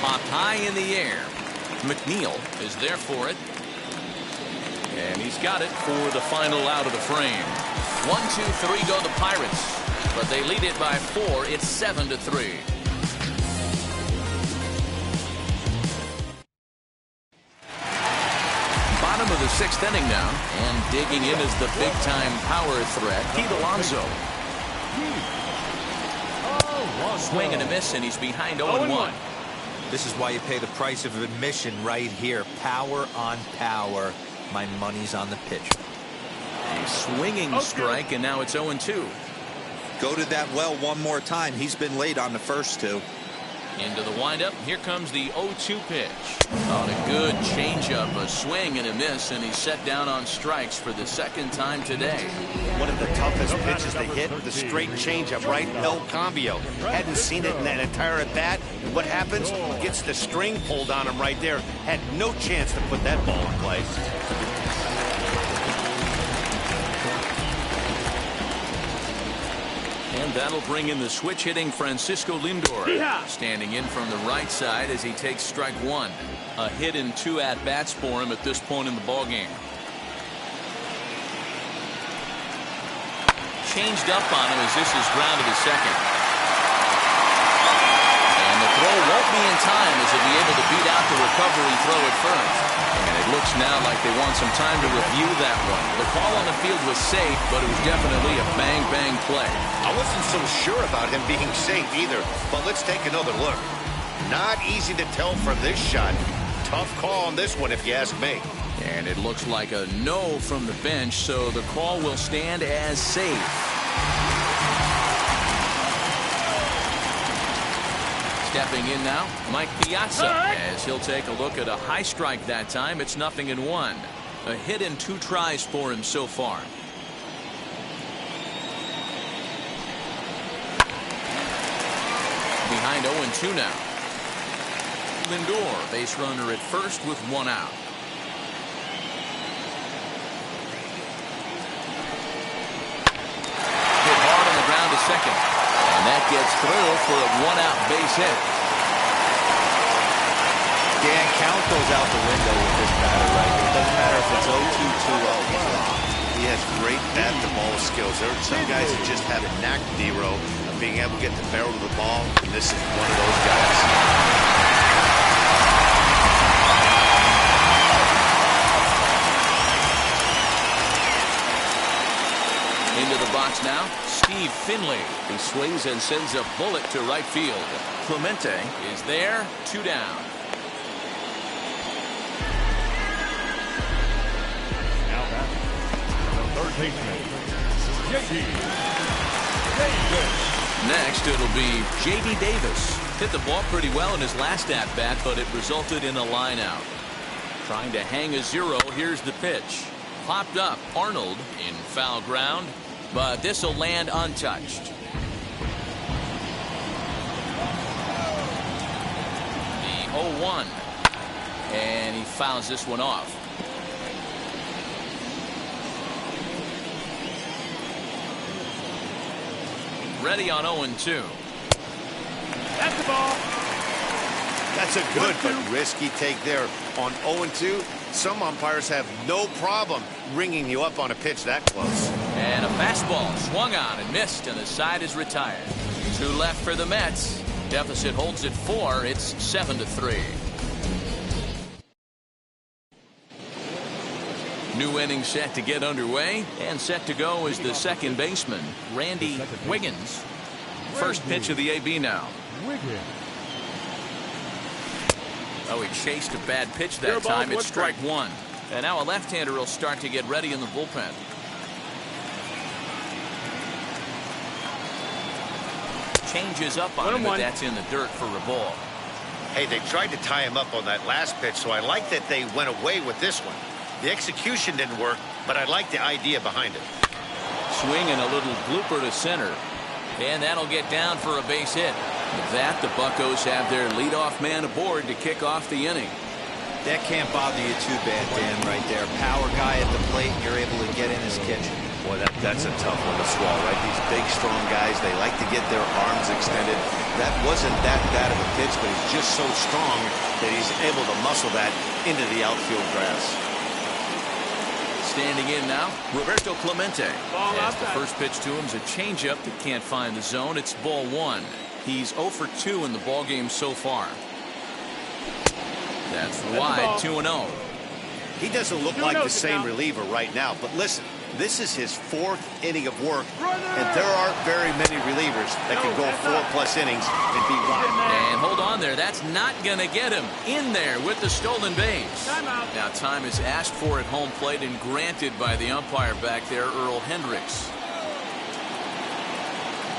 Popped high in the air. McNeil is there for it. And he's got it for the final out of the frame. 1-2-3 go the Pirates, but they lead it by 4. It's 7-3. 6th inning now, and digging in is the big-time power threat, Pete Alonso. Swing and a miss, and he's behind 0-1. This is why you pay the price of admission right here. Power on power. My money's on the pitcher. A swinging strike, and now it's 0-2. Go to that well one more time. He's been late on the first two. Into the windup. Here comes the 0-2 pitch. On a good changeup, a swing and a miss, and he's set down on strikes for the 2nd time today. One of the toughest pitches to hit, the straight changeup, right? El Cambio. Hadn't seen it in that entire at-bat. And what happens? Gets the string pulled on him right there. Had no chance to put that ball in play. And that'll bring in the switch-hitting Francisco Lindor. Standing in from the right side as he takes strike 1. A hit in 2 at-bats for him at this point in the ballgame. Changed up on him as this is grounded to second. And the throw won't be in time as he'll be able to beat out the recovery throw at first. And it looks now like they want some time to review that one. The call on the field was safe, but it was definitely a bang-bang play. I wasn't so sure about him being safe either, but let's take another look. Not easy to tell from this shot. Tough call on this one if you ask me. And it looks like a no from the bench, so the call will stand as safe. Stepping in now, Mike Piazza, as he'll take a look at a high strike that time. It's 0-1. A hit in 2 tries for him so far. Behind 0-2 now. Lindor, base runner at first with 1 out. Hit hard on the ground to second. And that gets through for a 1-out base hit. Dan, count goes out the window with this batter right here. It doesn't matter if it's 0-2, 2-0. He has great bat-to-ball skills. There are some guys that just have a knack, D-Row, of being able to get the barrel of the ball, and this is one of those guys. Into the box now, Steve Finley. He swings and sends a bullet to right field. Clemente is there, 2 down. Now back. The third baseman, J.D. Davis. Next, it'll be J.D. Davis. Hit the ball pretty well in his last at-bat, but it resulted in a line out. Trying to hang a 0, here's the pitch. Popped up, Arnold in foul ground, but this will land untouched. The 0-1, and he fouls this one off. Ready on 0-2. That's the ball. That's a good but risky take there. On 0-2, some umpires have no problem ringing you up on a pitch that close. And a fastball swung on and missed, and the side is retired. 2 left for the Mets. Deficit holds at 4. It's 7-3. New inning set to get underway, and set to go is the second baseman, Randy Wiggins. First pitch of the AB now. Oh, he chased a bad pitch that time. It's strike 1. And now a left-hander will start to get ready in the bullpen. Changes up on him, but that's in the dirt for a ball. Hey, they tried to tie him up on that last pitch, so I like that they went away with this one. The execution didn't work, but I like the idea behind it. Swing and a little blooper to center. And that'll get down for a base hit. With that, the Buccos have their leadoff man aboard to kick off the inning. That can't bother you too bad, Dan, right there. Power guy at the plate, and you're able to get in his kitchen. Boy, that's a tough one to swallow, right? These big, strong guys, they like to get their arms extended. That wasn't that bad of a pitch, but he's just so strong that he's able to muscle that into the outfield grass. Standing in now, Roberto Clemente. As the first pitch to him is a changeup that can't find the zone. It's ball 1. He's 0 for 2 in the ballgame so far. That's wide, 2-0. He doesn't look like the same reliever right now, but listen, this is his 4th inning of work, and there aren't very many relievers that can go 4+ innings and be live. And hold on there. That's not going to get him in there with the stolen base. Now time is asked for at home plate and granted by the umpire back there, Earl Hendricks.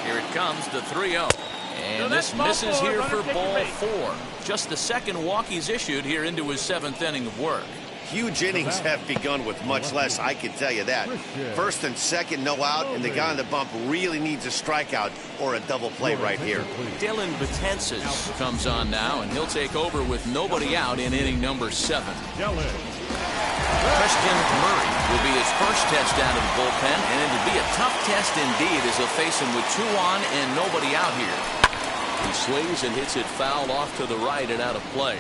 Here it comes, the 3-0. And this misses here for ball 4. Just the second walk he's issued here into his 7th inning of work. Huge innings have begun with much less, I can tell you that. First and second, no out, and the guy on the bump really needs a strikeout or a double play right here. Dylan Betances comes on now, and he'll take over with nobody out in inning number 7. Christian Murray will be his first test out of the bullpen, and it'll be a tough test indeed as he'll face him with 2 on and nobody out here. He swings and hits it foul off to the right and out of play.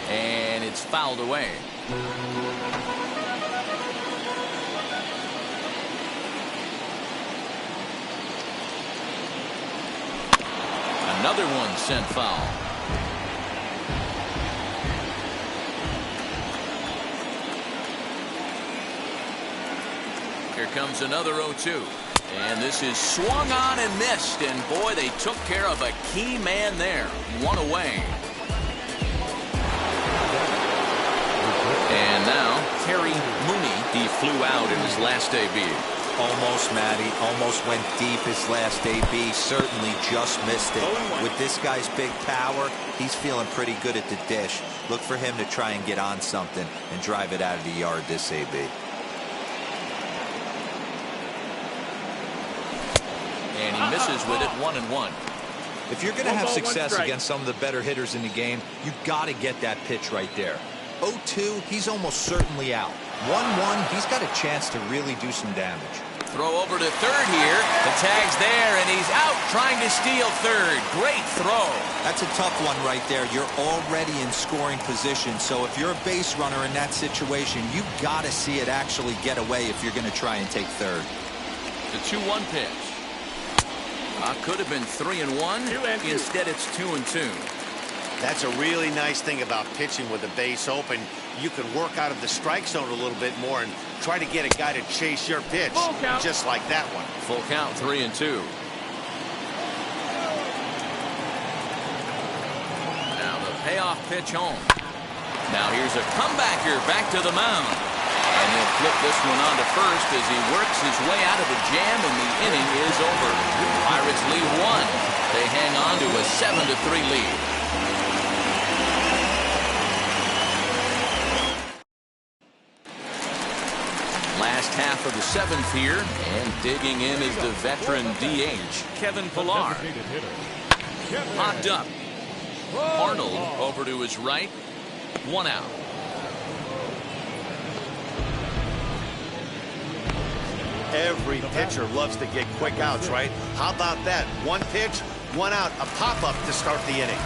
And it's fouled away. Another one sent foul. Here comes another 0-2. And this is swung on and missed. And boy, they took care of a key man there. 1 away. And now, Terry Mooney, he flew out in his last AB. Almost, Matty. Almost went deep his last AB. Certainly just missed it. With this guy's big power, he's feeling pretty good at the dish. Look for him to try and get on something and drive it out of the yard this AB. And he misses with it 1-1. If you're going to have success against some of the better hitters in the game, you've got to get that pitch right there. 0-2, he's almost certainly out. 1-1, he's got a chance to really do some damage. Throw over to third here. The tag's there, and he's out trying to steal third. Great throw. That's a tough one right there. You're already in scoring position, so if you're a base runner in that situation, you've got to see it actually get away if you're going to try and take third. The 2-1 pitch. Could have been 3-1. Instead, it's 2-2. That's a really nice thing about pitching with the base open. You can work out of the strike zone a little bit more and try to get a guy to chase your pitch, just like that one. Full count, 3-2. Now the payoff pitch home. Now here's a comebacker back to the mound. And he'll flip this one on to first as he works his way out of a jam, and the inning is over. Pirates lead 1. They hang on to a 7-3 lead. Last half of the 7th here, and digging in is the veteran DH, Kevin Pillar. Popped up. Arnold over to his right. 1 out. Every pitcher loves to get quick outs, right? How about that? 1 pitch, 1 out, a pop-up to start the inning.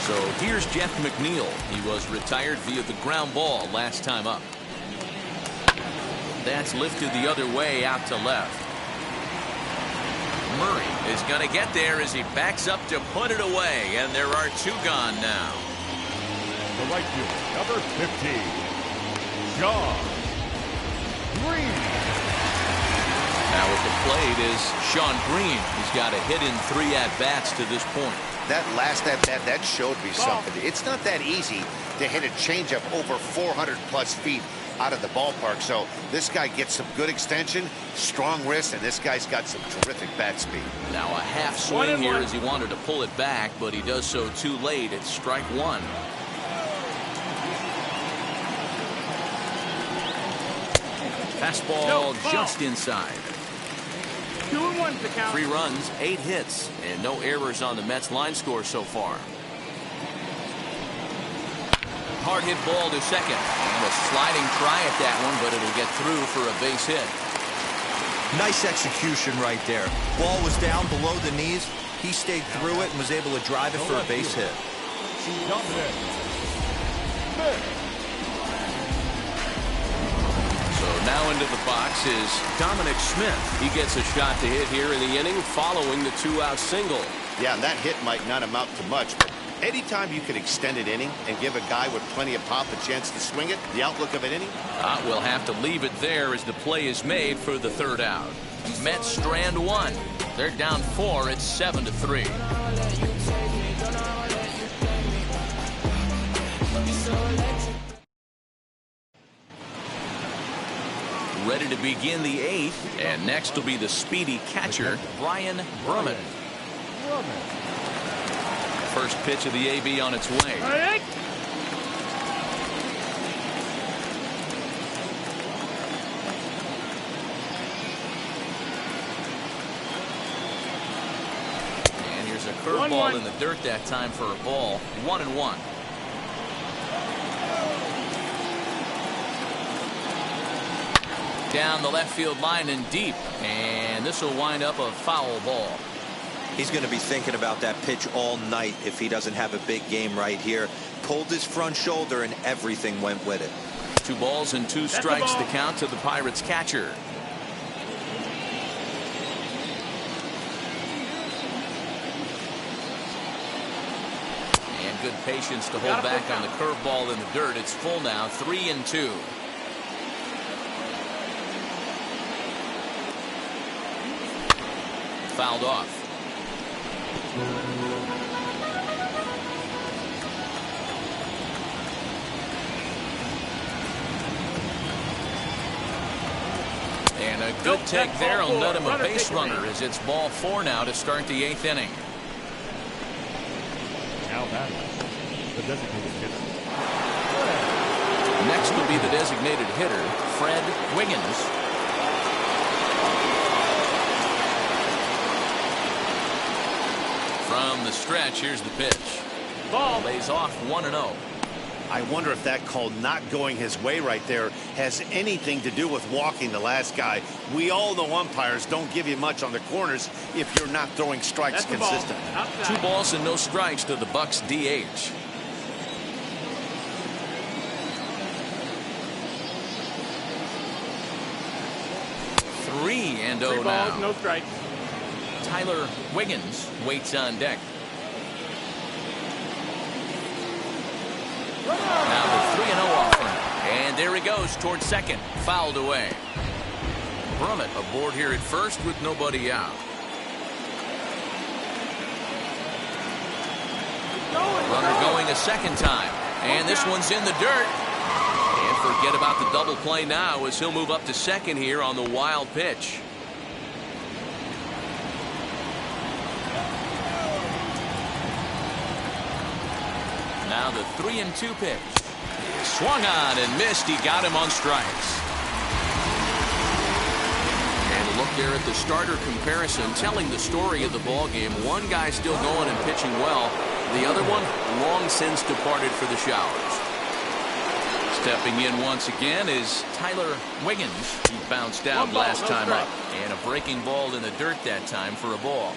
So here's Jeff McNeil. He was retired via the ground ball last time up. That's lifted the other way out to left. Murray is going to get there as he backs up to put it away, and there are 2 gone now. The right fielder, number 15, John Green. Now at the plate is Sean Green. He's got a hit in 3 at-bats to this point. That last at-bat, that showed me something. It's not that easy to hit a changeup over 400+ feet out of the ballpark. So this guy gets some good extension, strong wrist, and this guy's got some terrific bat speed. Now a half swing here as he wanted to pull it back, but he does so too late. It's strike 1. Fastball just inside. 2-1 to count. 3 runs, 8 hits, and no errors on the Mets line score so far. Hard hit ball to second. And a sliding try at that one, but it'll get through for a base hit. Nice execution right there. Ball was down below the knees. He stayed through it and was able to drive it for a base hit. So Now into the box is Dominic Smith. He gets a shot to hit here in the inning following the two-out single. Yeah, and that hit might not amount to much, but anytime you can extend an inning and give a guy with plenty of pop a chance to swing it, the outlook of an inning? We'll have to leave it there as the play is made for the third out. Mets strand one. They're down 4. It's 7-3. Ready to begin the 8th, and next will be the speedy catcher, Brian Brummett. First pitch of the AB on its way. And here's a curveball in the dirt that time for a ball. 1-1. Down the left field line and deep, and this will wind up a foul ball. He's going to be thinking about that pitch all night if he doesn't have a big game right here. Pulled his front shoulder and everything went with it. 2 balls and 2 strikes the count to the Pirates catcher. And good patience to hold back on the curveball in the dirt. It's full now, 3-2. Fouled off. And a good take there will net him a base runner as it's ball 4 now to start the 8th inning. Now batting, the designated hitter. Next will be the designated hitter, Fred Wiggins. From the stretch, here's the pitch. Ball lays off 1-0. I wonder if that call not going his way right there has anything to do with walking the last guy. We all know umpires don't give you much on the corners if you're not throwing strikes consistent. 2 balls and no strikes to the Bucks DH. Three and 0 now. No strikes. Tyler Wiggins waits on deck. Now the 3-0 offering. And there he goes towards second. Fouled away. Brummett aboard here at first with nobody out. Runner going a second time. And this one's in the dirt. And forget about the double play now as he'll move up to second here on the wild pitch. Now the 3-2 pitch. Swung on and missed. He got him on strikes. And a look there at the starter comparison, telling the story of the ball game. One guy still going and pitching well. The other one long since departed for the showers. Stepping in once again is Tyler Wiggins. He bounced out last time up. And a breaking ball in the dirt that time for a ball.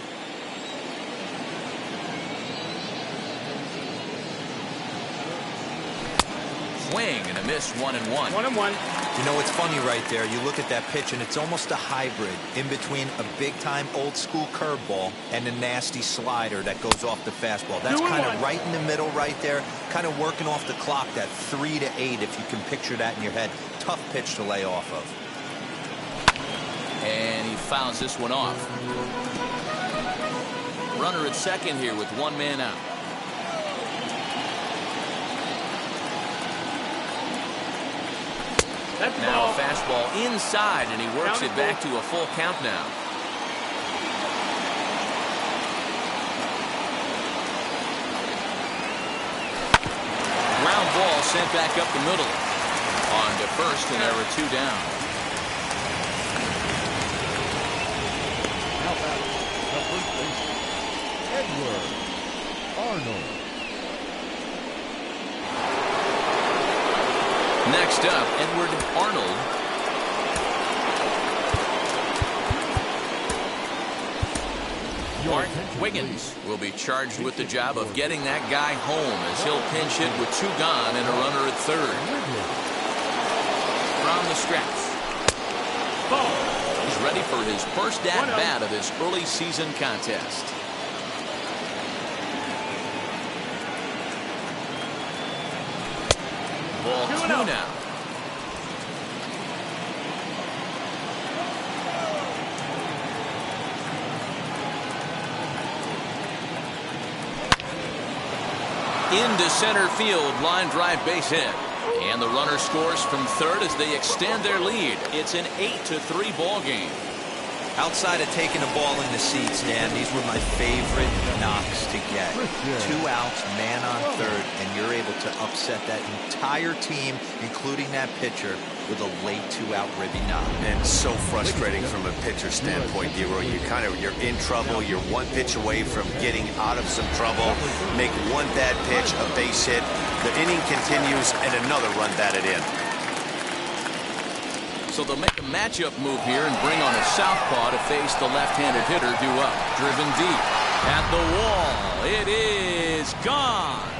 Swing and a miss. 1-1. 1-1. You know, it's funny right there. You look at that pitch, and it's almost a hybrid in between a big-time old-school curveball and a nasty slider that goes off the fastball. That's kind of right in the middle right there, kind of working off the clock, that 3 to 8, if you can picture that in your head. Tough pitch to lay off of. And he fouls this one off. Runner at second here with 1 man out. Now a fastball inside, and he works it back to a full count now. Ground ball sent back up the middle. On to first, and there are 2 down. Now batting, the first baseman, Edward Arnold. Next up, Edward Arnold. Mark Wiggins will be charged with the job of getting that guy home as he'll pinch hit with 2 gone and a runner at third. From the stretch. his first at-bat of this early season contest. Ball 2 now. Into center field, line drive base hit. And the runner scores from third as they extend their lead. It's an 8-3 ball game. Outside of taking the ball in the seats, Dan, these were my favorite knocks to get. 2 outs, man on third, and you're able to upset that entire team, including that pitcher, with a late 2-out ribby knock. And so frustrating from a pitcher standpoint, Dero. You're in trouble. You're 1 pitch away from getting out of some trouble. Make 1 bad pitch, a base hit. The inning continues, and another run batted in. So they'll make a matchup move here and bring on a southpaw to face the left-handed hitter due up. Driven deep at the wall. It is gone.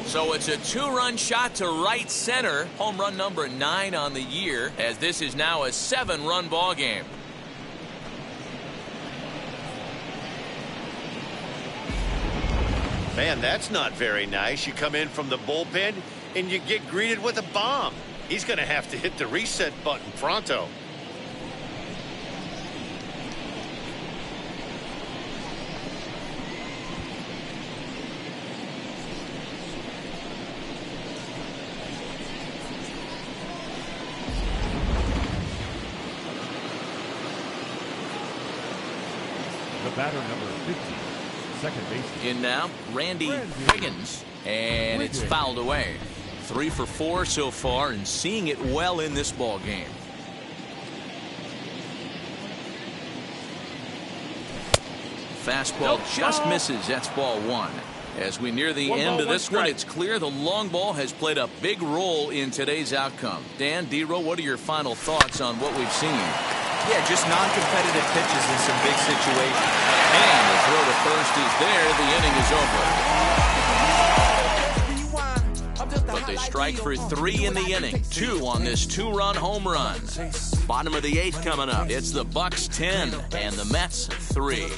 So it's a 2-run shot to right center. Home run number 9 on the year, as this is now a 7-run ball game. Man, that's not very nice. You come in from the bullpen and you get greeted with a bomb. He's going to have to hit the reset button pronto. The batter number 50. Second base. In now, Randy Wiggins, and it's fouled away. 3 for 4 so far, and seeing it well in this ball game. Fastball just misses. That's ball 1. As we near the end of this one, it's clear the long ball has played a big role in today's outcome. Dan, Dero, what are your final thoughts on what we've seen? Yeah, just non-competitive pitches in some big situations. And the throw to first is there. The inning is over. But they strike for 3 in the inning. 2 on this 2-run home run. Bottom of the 8th coming up. It's the Bucks 10 and the Mets 3.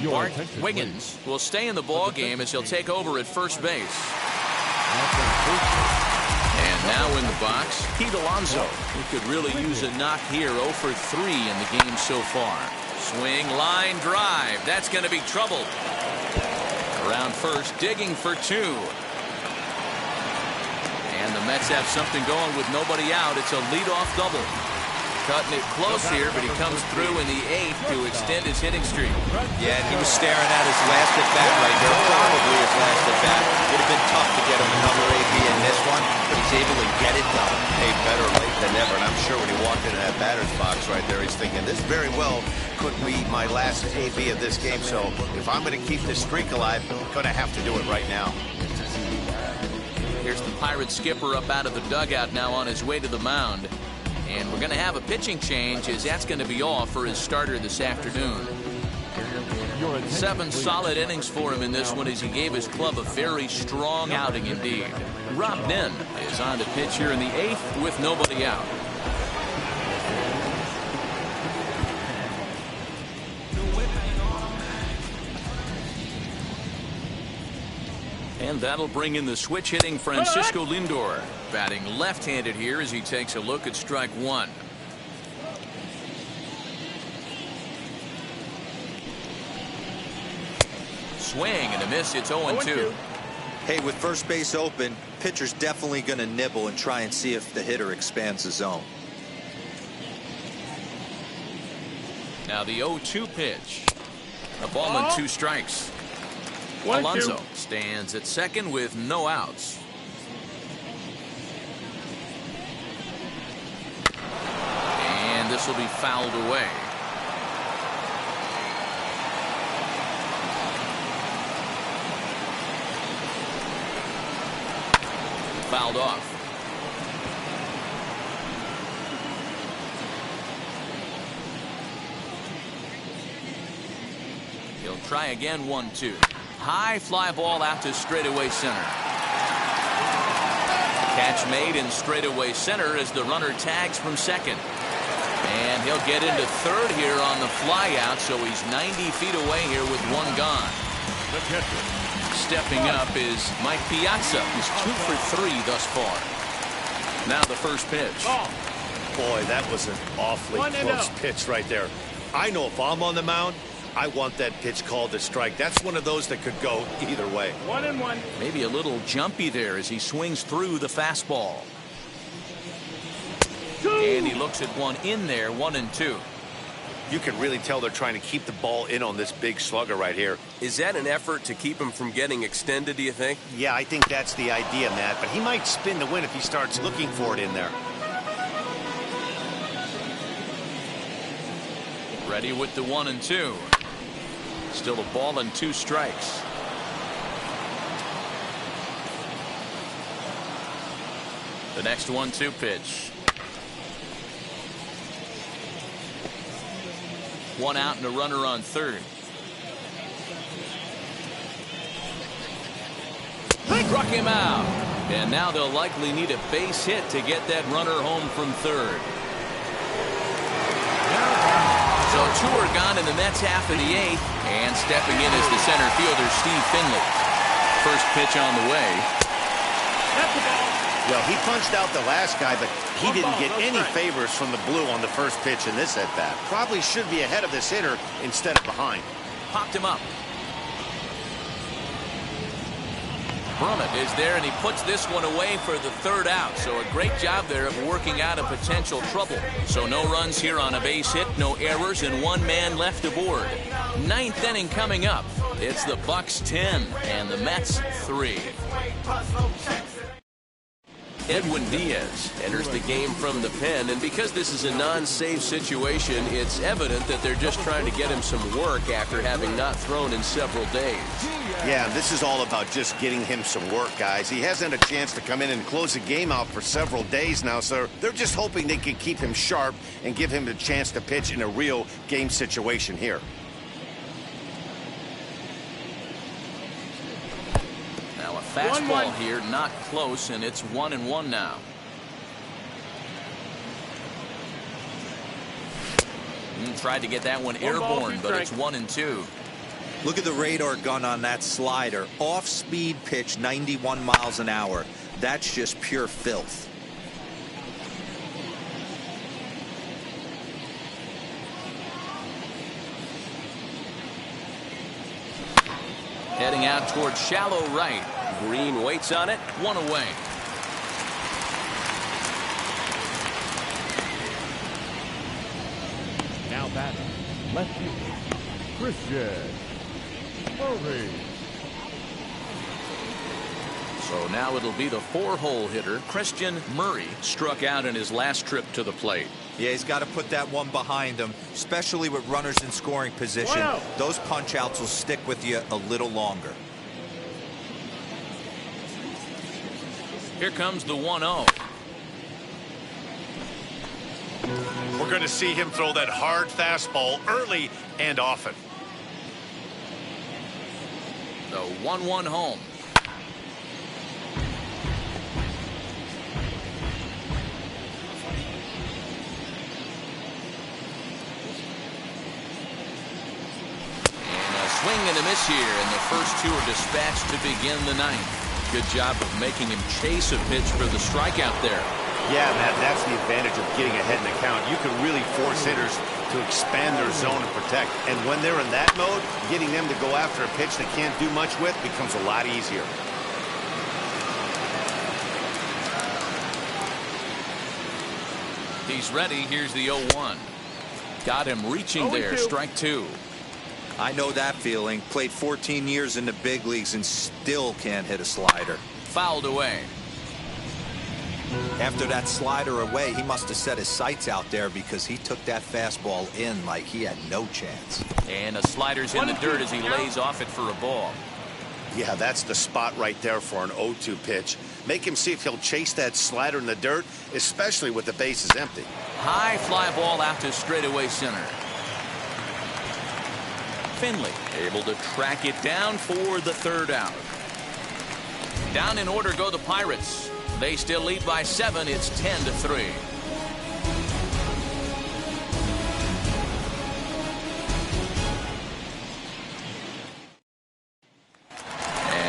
Bart Wiggins will stay in the ball game as he'll take over at first base. And now in the box, Pete Alonso, who could really use a knock here. 0 for 3 in the game so far. Swing, line drive. That's going to be trouble. Around first, digging for 2. And the Mets have something going with nobody out. It's a leadoff double. Cutting it close here, but he comes through in the 8th to extend his hitting streak. Yeah, and he was staring at his last at-bat right there. Probably his last at-bat. Would have been tough to get him another AB in this one, but he's able to get it done. Hey, better late than never. And I'm sure when he walked into that batter's box right there, he's thinking, this very well could be my last AB of this game. So if I'm going to keep this streak alive, I'm going to have to do it right now. Here's the Pirates skipper up out of the dugout now on his way to the mound. And we're going to have a pitching change, as that's going to be all for his starter this afternoon. 7 solid innings for him in this one, as he gave his club a very strong outing indeed. Rob Nen is on to pitch here in the 8th with nobody out. And that'll bring in the switch-hitting Francisco Lindor, batting left-handed here as he takes a look at strike 1. Swing and a miss. It's 0-2. Hey, with first base open, pitcher's definitely going to nibble and try and see if the hitter expands the zone. Now the 0-2 pitch. A ball and 2 strikes. Alonso stands at second with no outs. And this will be fouled away. Fouled off. He'll try again. 1-2. High fly ball out to straightaway center. Catch made in straightaway center as the runner tags from second. And he'll get into third here on the flyout, so he's 90 feet away here with one gone. Stepping up is Mike Piazza. He's 2 for 3 thus far. Now the first pitch. Boy, that was an awfully close pitch right there. I know if I'm on the mound, I want that pitch called a strike. That's one of those that could go either way. 1-1. Maybe a little jumpy there as he swings through the fastball. And he looks at one in there, 1-2. You can really tell they're trying to keep the ball in on this big slugger right here. Is that an effort to keep him from getting extended, do you think? Yeah, I think that's the idea, Matt. But he might spin to win if he starts looking for it in there. Ready with the 1-2. Still a ball and 2 strikes. The next 1-2 pitch. 1 out and a runner on third. Struck him out. And now they'll likely need a base hit to get that runner home from third. So 2 are gone in the Mets half of the 8th. And stepping in is the center fielder, Steve Finley. First pitch on the way. Well, he punched out the last guy, but he didn't get any favors from the blue on the first pitch in this at-bat. Probably should be ahead of this hitter instead of behind. Popped him up. Brummett is there, and he puts this one away for the 3rd out. So a great job there of working out a potential trouble. So no runs here on a base hit, no errors, and 1 man left aboard. 9th inning coming up. It's the Bucks 10 and the Mets 3. Edwin Diaz enters the game from the pen, and because this is a non-save situation, it's evident that they're just trying to get him some work after having not thrown in several days. Yeah, this is all about just getting him some work, guys. He hasn't had a chance to come in and close the game out for several days now, so they're just hoping they can keep him sharp and give him a chance to pitch in a real game situation here. Now a fastball here, not close, and it's 1-1 now. Tried to get that one airborne, but it's 1-2. Look at the radar gun on that slider. Off-speed pitch, 91 miles an hour. That's just pure filth. Heading out towards shallow right. Green waits on it. 1 away. Now batting, left field, Christian Murray. So now it'll be the 4-hole hitter, Christian Murray, struck out in his last trip to the plate. Yeah, he's got to put that one behind him, especially with runners in scoring position. Those punch-outs will stick with you a little longer. Here comes the 1-0. We're going to see him throw that hard fastball early and often. The 1-1 home. Swing and a miss here, and the first 2 are dispatched to begin the 9th. Good job of making him chase a pitch for the strikeout there. Yeah, Matt, that's the advantage of getting ahead in the count. You can really force hitters to expand their zone and protect. And when they're in that mode, getting them to go after a pitch they can't do much with becomes a lot easier. He's ready. Here's the 0-1. Got him reaching there. Strike 2. I know that feeling. Played 14 years in the big leagues and still can't hit a slider. Fouled away. After that slider away, he must have set his sights out there because he took that fastball in like he had no chance. And a slider's in the dirt as he lays off it for a ball. Yeah, that's the spot right there for an 0-2 pitch. Make him see if he'll chase that slider in the dirt, especially with the bases empty. High fly ball out to straightaway center. Finley able to track it down for the 3rd out. Down in order go the Pirates. They still lead by 7. It's 10-3.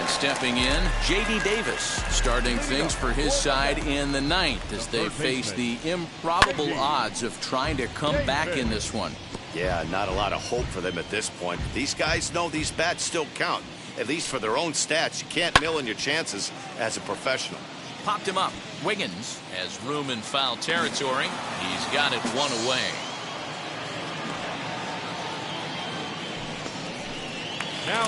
Stepping in, J.D. Davis starting things for his side in the 9th as they face the improbable odds of trying to come back in this one. Yeah, not a lot of hope for them at this point. These guys know these bats still count, at least for their own stats. You can't mill in your chances as a professional. Popped him up. Wiggins has room in foul territory. He's got it one away. Now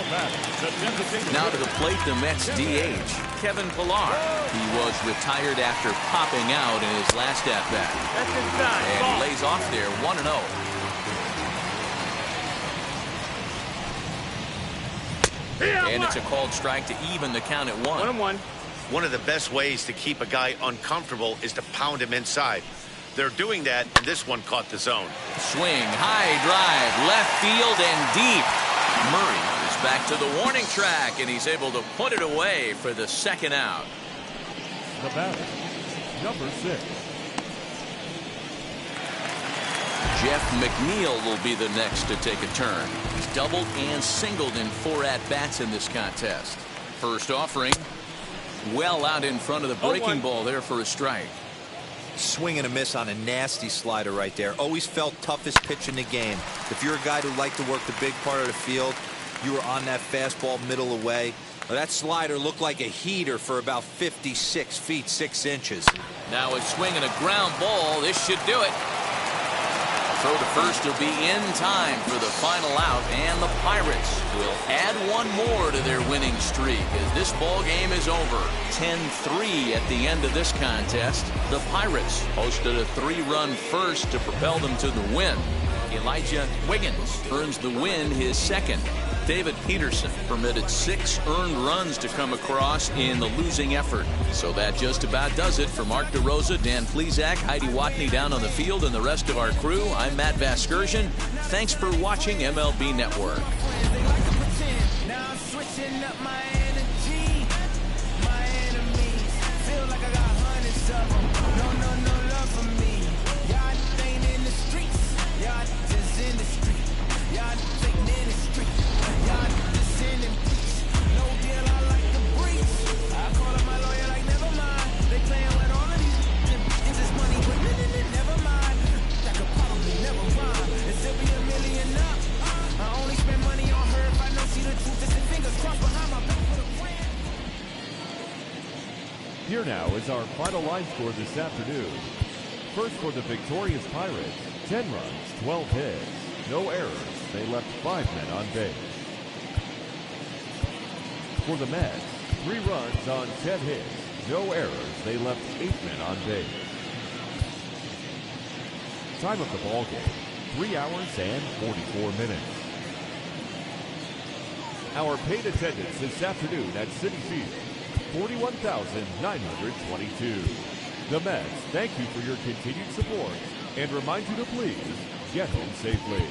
to the plate, the Mets DH, Kevin Pillar. He was retired after popping out in his last at-bat. And he lays off there 1-0. And it's a called strike to even the count at 1-1. One of the best ways to keep a guy uncomfortable is to pound him inside. They're doing that, and this one caught the zone. Swing, high drive, left field and deep. Murray is back to the warning track, and he's able to put it away for the second out. The batter, number 6. Jeff McNeil will be the next to take a turn. He's doubled and singled in 4 at-bats in this contest. First offering, well out in front of the breaking ball there for a strike. Swing and a miss on a nasty slider right there. Always felt toughest pitch in the game. If you're a guy who liked to work the big part of the field, you were on that fastball middle away. Well, that slider looked like a heater for about 56 feet 6 inches. Now a swing and a ground ball. This should do it. Throw to first will be in time for the final out, and the Pirates will add one more to their winning streak as this ball game is over. 10-3 at the end of this contest. The Pirates posted a 3-run first to propel them to the win. Elijah Wiggins earns the win, his second. David Peterson permitted 6 earned runs to come across in the losing effort. So that just about does it. For Mark DeRosa, Dan Plesac, Heidi Watney down on the field, and the rest of our crew, I'm Matt Vasgersian. Thanks for watching MLB Network. Here now is our final line score this afternoon. First for the victorious Pirates, 10 runs, 12 hits, no errors. They left 5 men on base. For the Mets, 3 runs on 10 hits, no errors. They left 8 men on base. Time of the ball game, 3 hours and 44 minutes. Our paid attendance this afternoon at Citi Field, 41,922. The Mets thank you for your continued support and remind you to please get home safely.